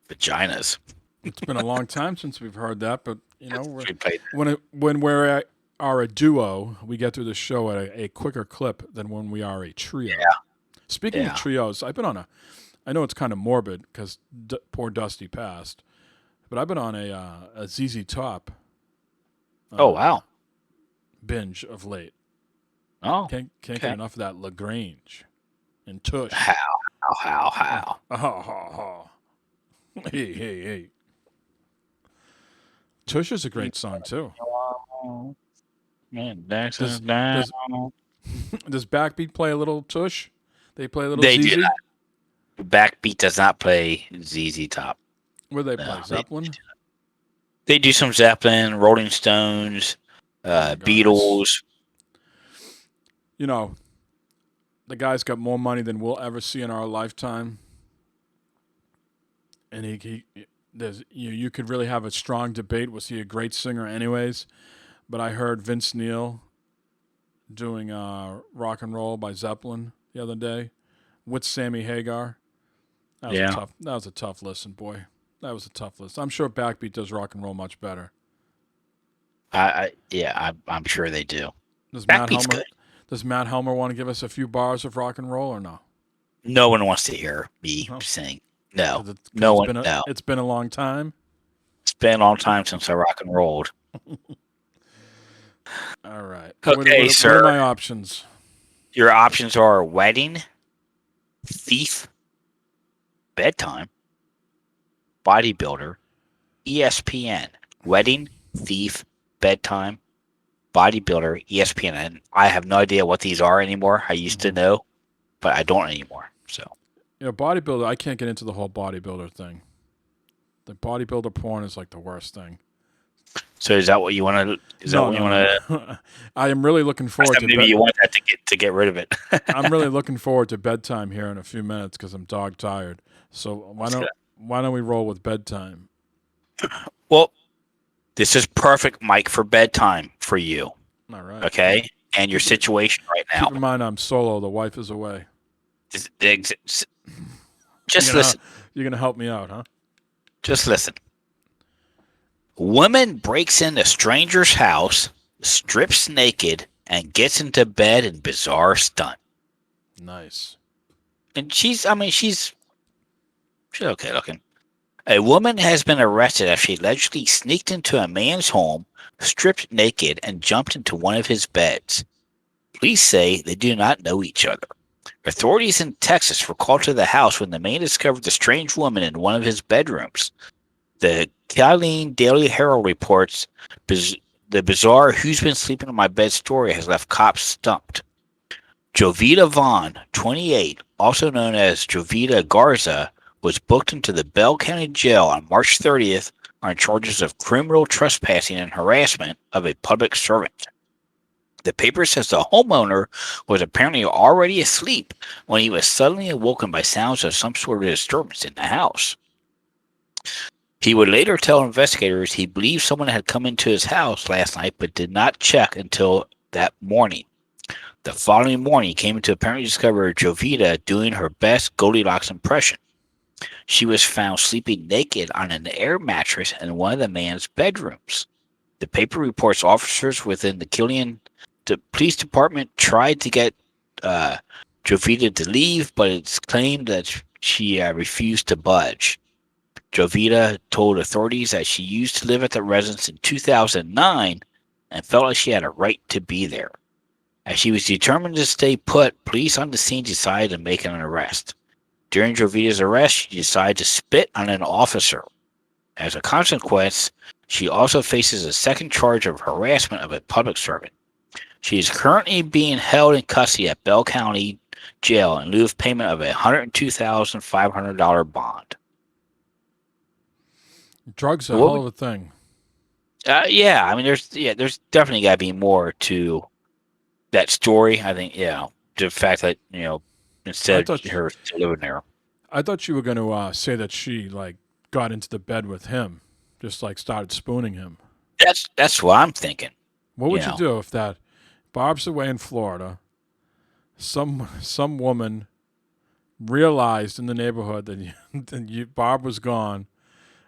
vaginas. It's been a long time since we've heard that, but when we are a duo, we get through the show at a quicker clip than when we are a trio. Yeah. Speaking of trios, I've been on I know it's kind of morbid because poor Dusty passed, but I've been on a ZZ Top. Oh wow. Binge of late. Oh, can't get enough of that LaGrange and Tush. How? Hey. Tush is a great song too. Man, does Backbeat play a little Tush? They play a little They ZZ? do not. Backbeat does not play ZZ Top. Where do they play? Zeppelin? They do some Zeppelin, Rolling Stones, Beatles. You know, the guy's got more money than we'll ever see in our lifetime. And you could really have a strong debate. Was he a great singer anyways? But I heard Vince Neil doing Rock and Roll by Zeppelin the other day with Sammy Hagar. That was a tough listen, boy. That was a tough listen. I'm sure Backbeat does Rock and Roll much better. I'm sure they do. Does Matt Helmer want to give us a few bars of rock and roll or no? No one wants to hear me sing. No, It's been a long time. It's been a long time since I rock and rolled. All right. Okay, sir. What are my options? Your options are wedding, thief, bedtime, bodybuilder, ESPN. Wedding, thief, bedtime, bodybuilder, ESPN. And I have no idea what these are anymore. I used to know, but I don't anymore. So, bodybuilder. I can't get into the whole bodybuilder thing. The bodybuilder porn is like the worst thing. So is that what you want to? Is that what you want to? I am really looking forward to. Maybe you want that to get rid of it. I'm really looking forward to bedtime here in a few minutes because I'm dog tired. So why don't we roll with bedtime? Well, this is perfect, Mike, for bedtime for you. All right. Okay, and your situation right now. Keep in mind, I'm solo. The wife is away. Just listen. You're gonna help me out, huh? Just listen. Woman breaks into stranger's house, strips naked, and gets into bed in bizarre stunt. Nice. And she's okay looking. A woman has been arrested after she allegedly sneaked into a man's home, stripped naked, and jumped into one of his beds. Police say they do not know each other. Authorities in Texas were called to the house when the man discovered the strange woman in one of his bedrooms. The Killeen Daily Herald reports the bizarre "who's been sleeping on my bed" story has left cops stumped. Jovita Vaughn, 28, also known as Jovita Garza, was booked into the Bell County Jail on March 30th on charges of criminal trespassing and harassment of a public servant. The paper says the homeowner was apparently already asleep when he was suddenly awoken by sounds of some sort of disturbance in the house. He would later tell investigators he believed someone had come into his house last night but did not check until that morning. The following morning, he came to apparently discover Jovita doing her best Goldilocks impression. She was found sleeping naked on an air mattress in one of the man's bedrooms. The paper reports officers within the Killeen Police Department tried to get Jovita to leave, but it's claimed that she refused to budge. Jovita told authorities that she used to live at the residence in 2009 and felt like she had a right to be there. As she was determined to stay put, police on the scene decided to make an arrest. During Jovita's arrest, she decided to spit on an officer. As a consequence, she also faces a second charge of harassment of a public servant. She is currently being held in custody at Bell County Jail in lieu of payment of a $102,500 bond. Drugs are a hell of a thing. Yeah, I mean, there's definitely got to be more to that story. I think, the fact that instead of her still living there. I thought you were going to say that she got into the bed with him, just started spooning him. That's what I'm thinking. What would you do if that Barb's away in Florida? Some woman realized in the neighborhood that Barb was gone,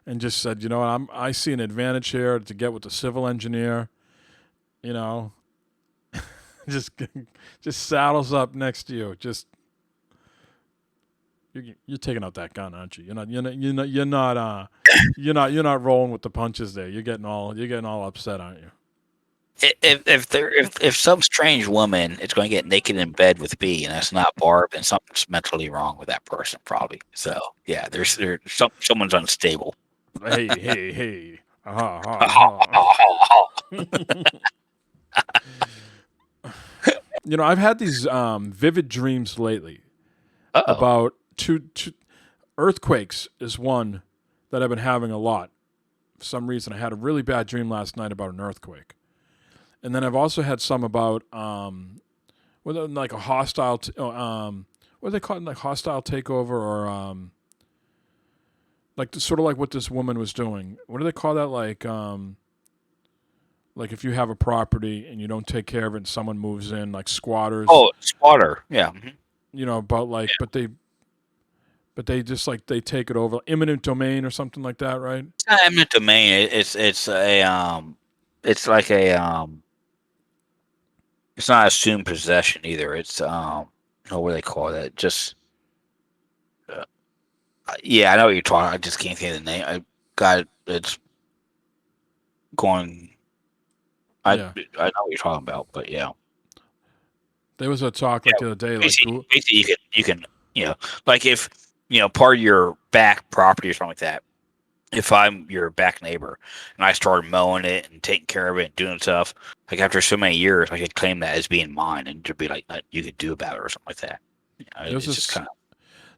and just said, you know what, I see an advantage here to get with the civil engineer. Just saddles up next to you. Just you're taking out that gun, aren't you? You're not rolling with the punches there. You're getting all upset, aren't you? If some strange woman is going to get naked in bed with me and that's not Barb, then something's mentally wrong with that person, probably. So yeah, there's someone's unstable. Hey. I've had these vivid dreams lately. About two earthquakes is one that I've been having a lot. For some reason, I had a really bad dream last night about an earthquake. And then I've also had some about a hostile what do they call it, like hostile takeover, or sort of like what this woman was doing. What do they call that? Like if you have a property and you don't take care of it and someone moves in, like squatters. Oh, squatter, yeah. Mm-hmm. But they just they take it over, eminent domain or something like that, right? It's not eminent domain. It's not assumed possession either. It's what do they call that? Just I know what you're talking. I just can't think of the name. I got it. It's going. I know what you're talking about, but yeah. There was a talk the other day. Basically, you can like if part of your back property or something like that. If I'm your back neighbor and I started mowing it and taking care of it and doing stuff, after so many years, I could claim that as being mine and to be like, you could do about it or something like that.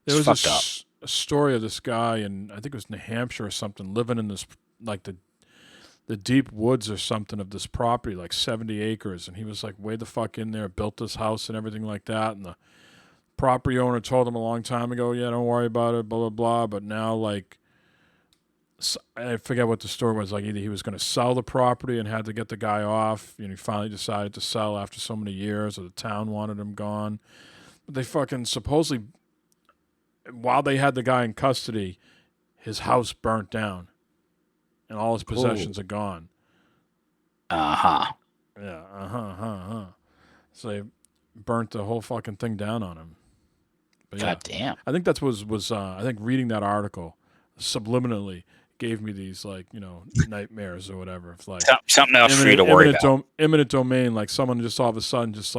There was a story of this guy, and I think it was New Hampshire or something, living in this the deep woods or something of this property, 70 acres, and he was way the fuck in there, built this house and everything like that, and the property owner told him a long time ago, yeah, don't worry about it, blah blah blah, but now I forget what the story was. Either he was going to sell the property and had to get the guy off. He finally decided to sell after so many years, or the town wanted him gone. But they fucking supposedly, while they had the guy in custody, his house burnt down, and all his possessions are gone. Yeah. So they burnt the whole fucking thing down on him. But God damn. I think that was I think reading that article subliminally gave me these nightmares or whatever. It's something else for you to worry about. Eminent domain, someone just all of a sudden just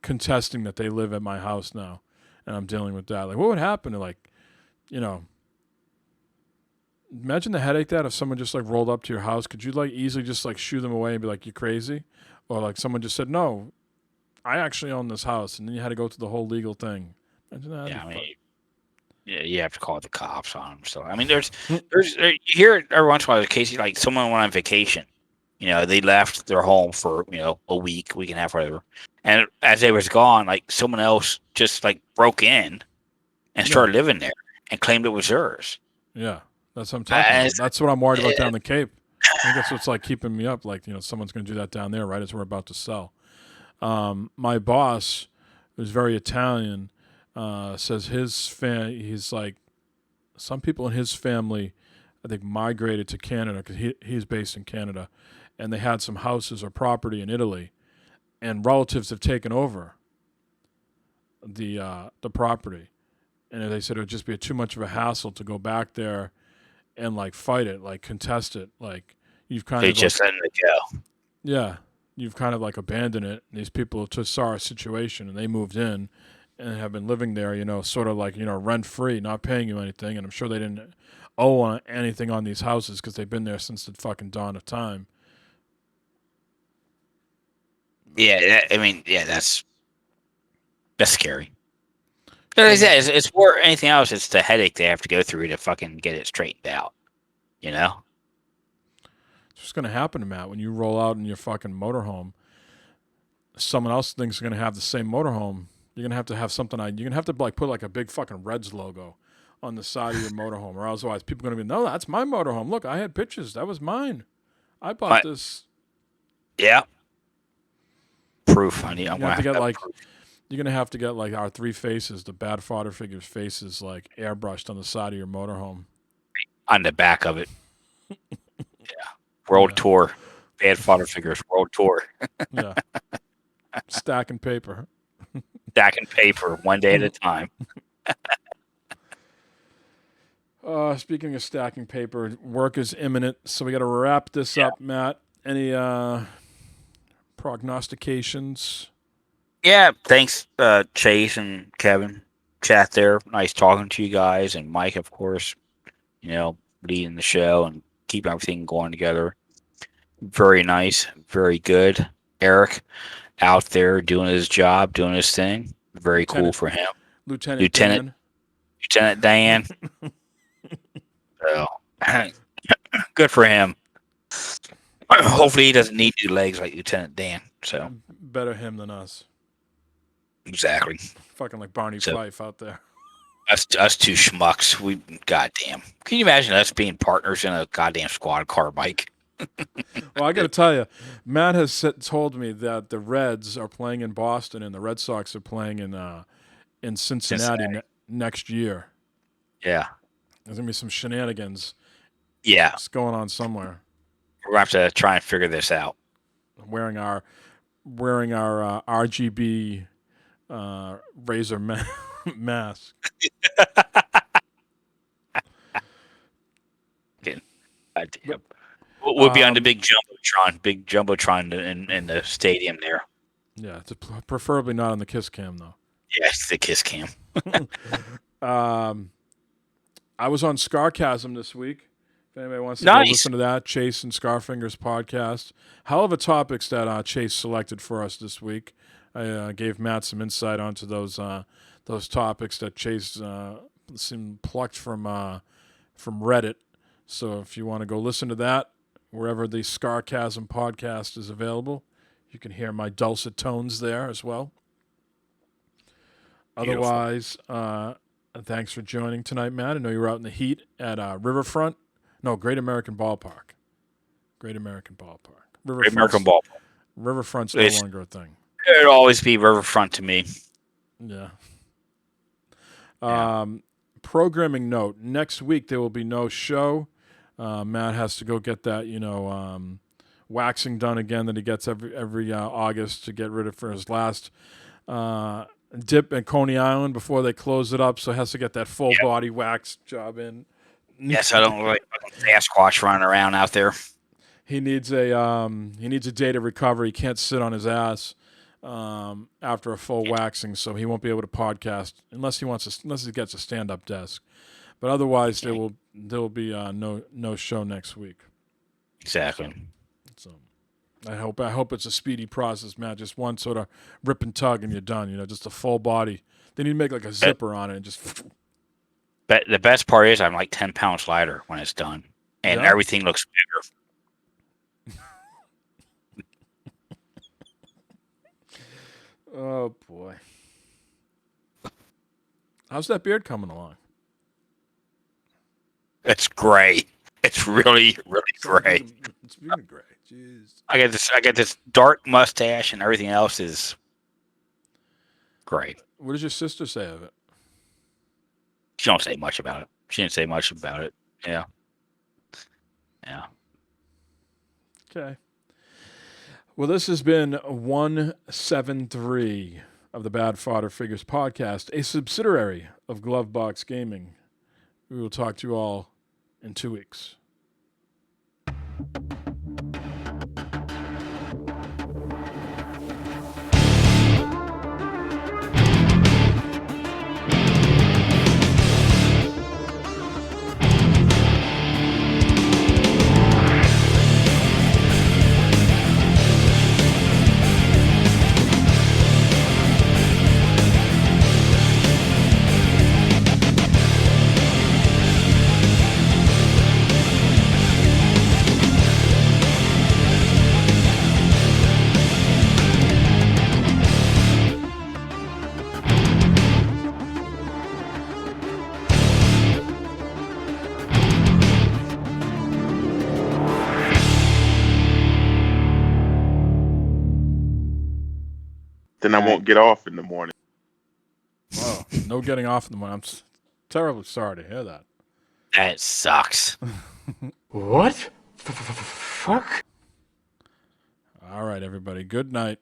contesting that they live at my house now. and I'm dealing with that. Like, what would happen to, like, you know, imagine the headache that if someone just like rolled up to your house, could you like easily just like shoo them away and be like, you crazy? Or like someone just said, no, I actually own this house, and then you had to go through the whole legal thing. Imagine that. Yeah, I mean, yeah, you have to call the cops on them. So I mean, you hear it every once in a while. The case like someone went on vacation. You know, they left their home for a week and a half, whatever. And as they was gone, like someone else just like broke in and started living there and claimed it was theirs. Yeah, that's what I'm talking about. That's what I'm worried about down the Cape. I think that's what's like keeping me up. Like, someone's going to do that down there right as we're about to sell. My boss, who's very Italian, says he's like, some people in his family, I think, migrated to Canada because he's based in Canada, and they had some houses or property in Italy, and relatives have taken over the property, and they said it would just be too much of a hassle to go back there and like fight it, like contest it, like you've kind of just letting it go. Yeah, you've kind of like abandoned it. And these people just saw a situation and they moved in and have been living there, sort of like rent free, not paying you anything, and I'm sure they didn't owe anything on these houses because they've been there since the fucking dawn of time. Yeah, I mean, yeah, that's scary. It's more anything else. It's the headache they have to go through to fucking get it straightened out. It's what's going to happen to Matt when you roll out in your fucking motorhome. Someone else thinks you're going to have the same motorhome. You're going to have something. You're going to have to like put like a big fucking Reds logo on the side of your motorhome, or otherwise people are going to be, no, that's my motorhome. Look, I had pictures. That was mine. I bought this. Yeah. Proof. I'm going to have to get like. Proof. You're going to have to get like our three faces, the bad Fodder figures faces, like airbrushed on the side of your motorhome. On the back of it. Yeah. World tour. Bad Fodder figures world tour. Yeah. Stacking paper. Stacking paper one day at a time. Speaking of stacking paper, work is imminent, so we got to wrap this up, Matt. Any prognostications? Yeah, thanks, Chase and Kevin. Chat there. Nice talking to you guys, and Mike, of course, leading the show and keeping everything going together. Very nice, very good. Eric out there doing his job, doing his thing. Very cool for him. Lieutenant Dan. So, good for him. Hopefully he doesn't need 2 legs like Lieutenant Dan. So better him than us. Exactly. Fucking like Barney Fife out there. Us 2 schmucks. Goddamn. Can you imagine us being partners in a goddamn squad car bike? Well, I got to tell you, Matt has told me that the Reds are playing in Boston and the Red Sox are playing in Cincinnati next year. Yeah. There's going to be some shenanigans. Yeah. It's going on somewhere. We're going to have to try and figure this out. Wearing our RGB Razer mask. Goddamn. We'll be on the big jumbotron in the stadium there. Yeah, preferably not on the Kiss Cam though. Yes, the Kiss Cam. I was on Scarcasm this week. If anybody wants to go listen to that, Chase and Scarfingers podcast. Hell of a topics that Chase selected for us this week. I gave Matt some insight onto those topics that Chase seemed plucked from Reddit. So if you want to go listen to that, wherever the Scarcasm podcast is available, you can hear my dulcet tones there as well. Beautiful. Otherwise, thanks for joining tonight, Matt. I know you were out in the heat at Riverfront. No, Great American Ballpark. Great American Ballpark. Riverfront's no longer a thing. It'll always be Riverfront to me. Yeah. Programming note: next week there will be no show. Matt has to go get that, waxing done again that he gets every August to get rid of for his last dip at Coney Island before they close it up. So he has to get that full body wax job in. Yes, I don't like Sasquatch running around out there. He needs a day to recover. He can't sit on his ass. after a full waxing, so he won't be able to podcast unless he gets a stand-up desk. But otherwise, there will be no show next week. Exactly. So I hope it's a speedy process, Matt. Just one sort of rip and tug and you're done. Just a full body. They need to make like a zipper on it and just. But the best part is I'm like 10 pounds lighter when it's done, and everything looks bigger. Oh boy. How's that beard coming along? It's great. It's really, really great. It's really great. Jeez. I get this dark mustache, and everything else is great. What does your sister say of it? She don't say much about it. She didn't say much about it. Yeah. Yeah. Okay. Well, this has been 173 of the Bad Fodder Figures podcast, a subsidiary of Glovebox Gaming. We will talk to you all in 2 weeks. Then I won't get off in the morning. Wow. No getting off in the morning. I'm terribly sorry to hear that. That sucks. What? Fuck? All right, everybody. Good night.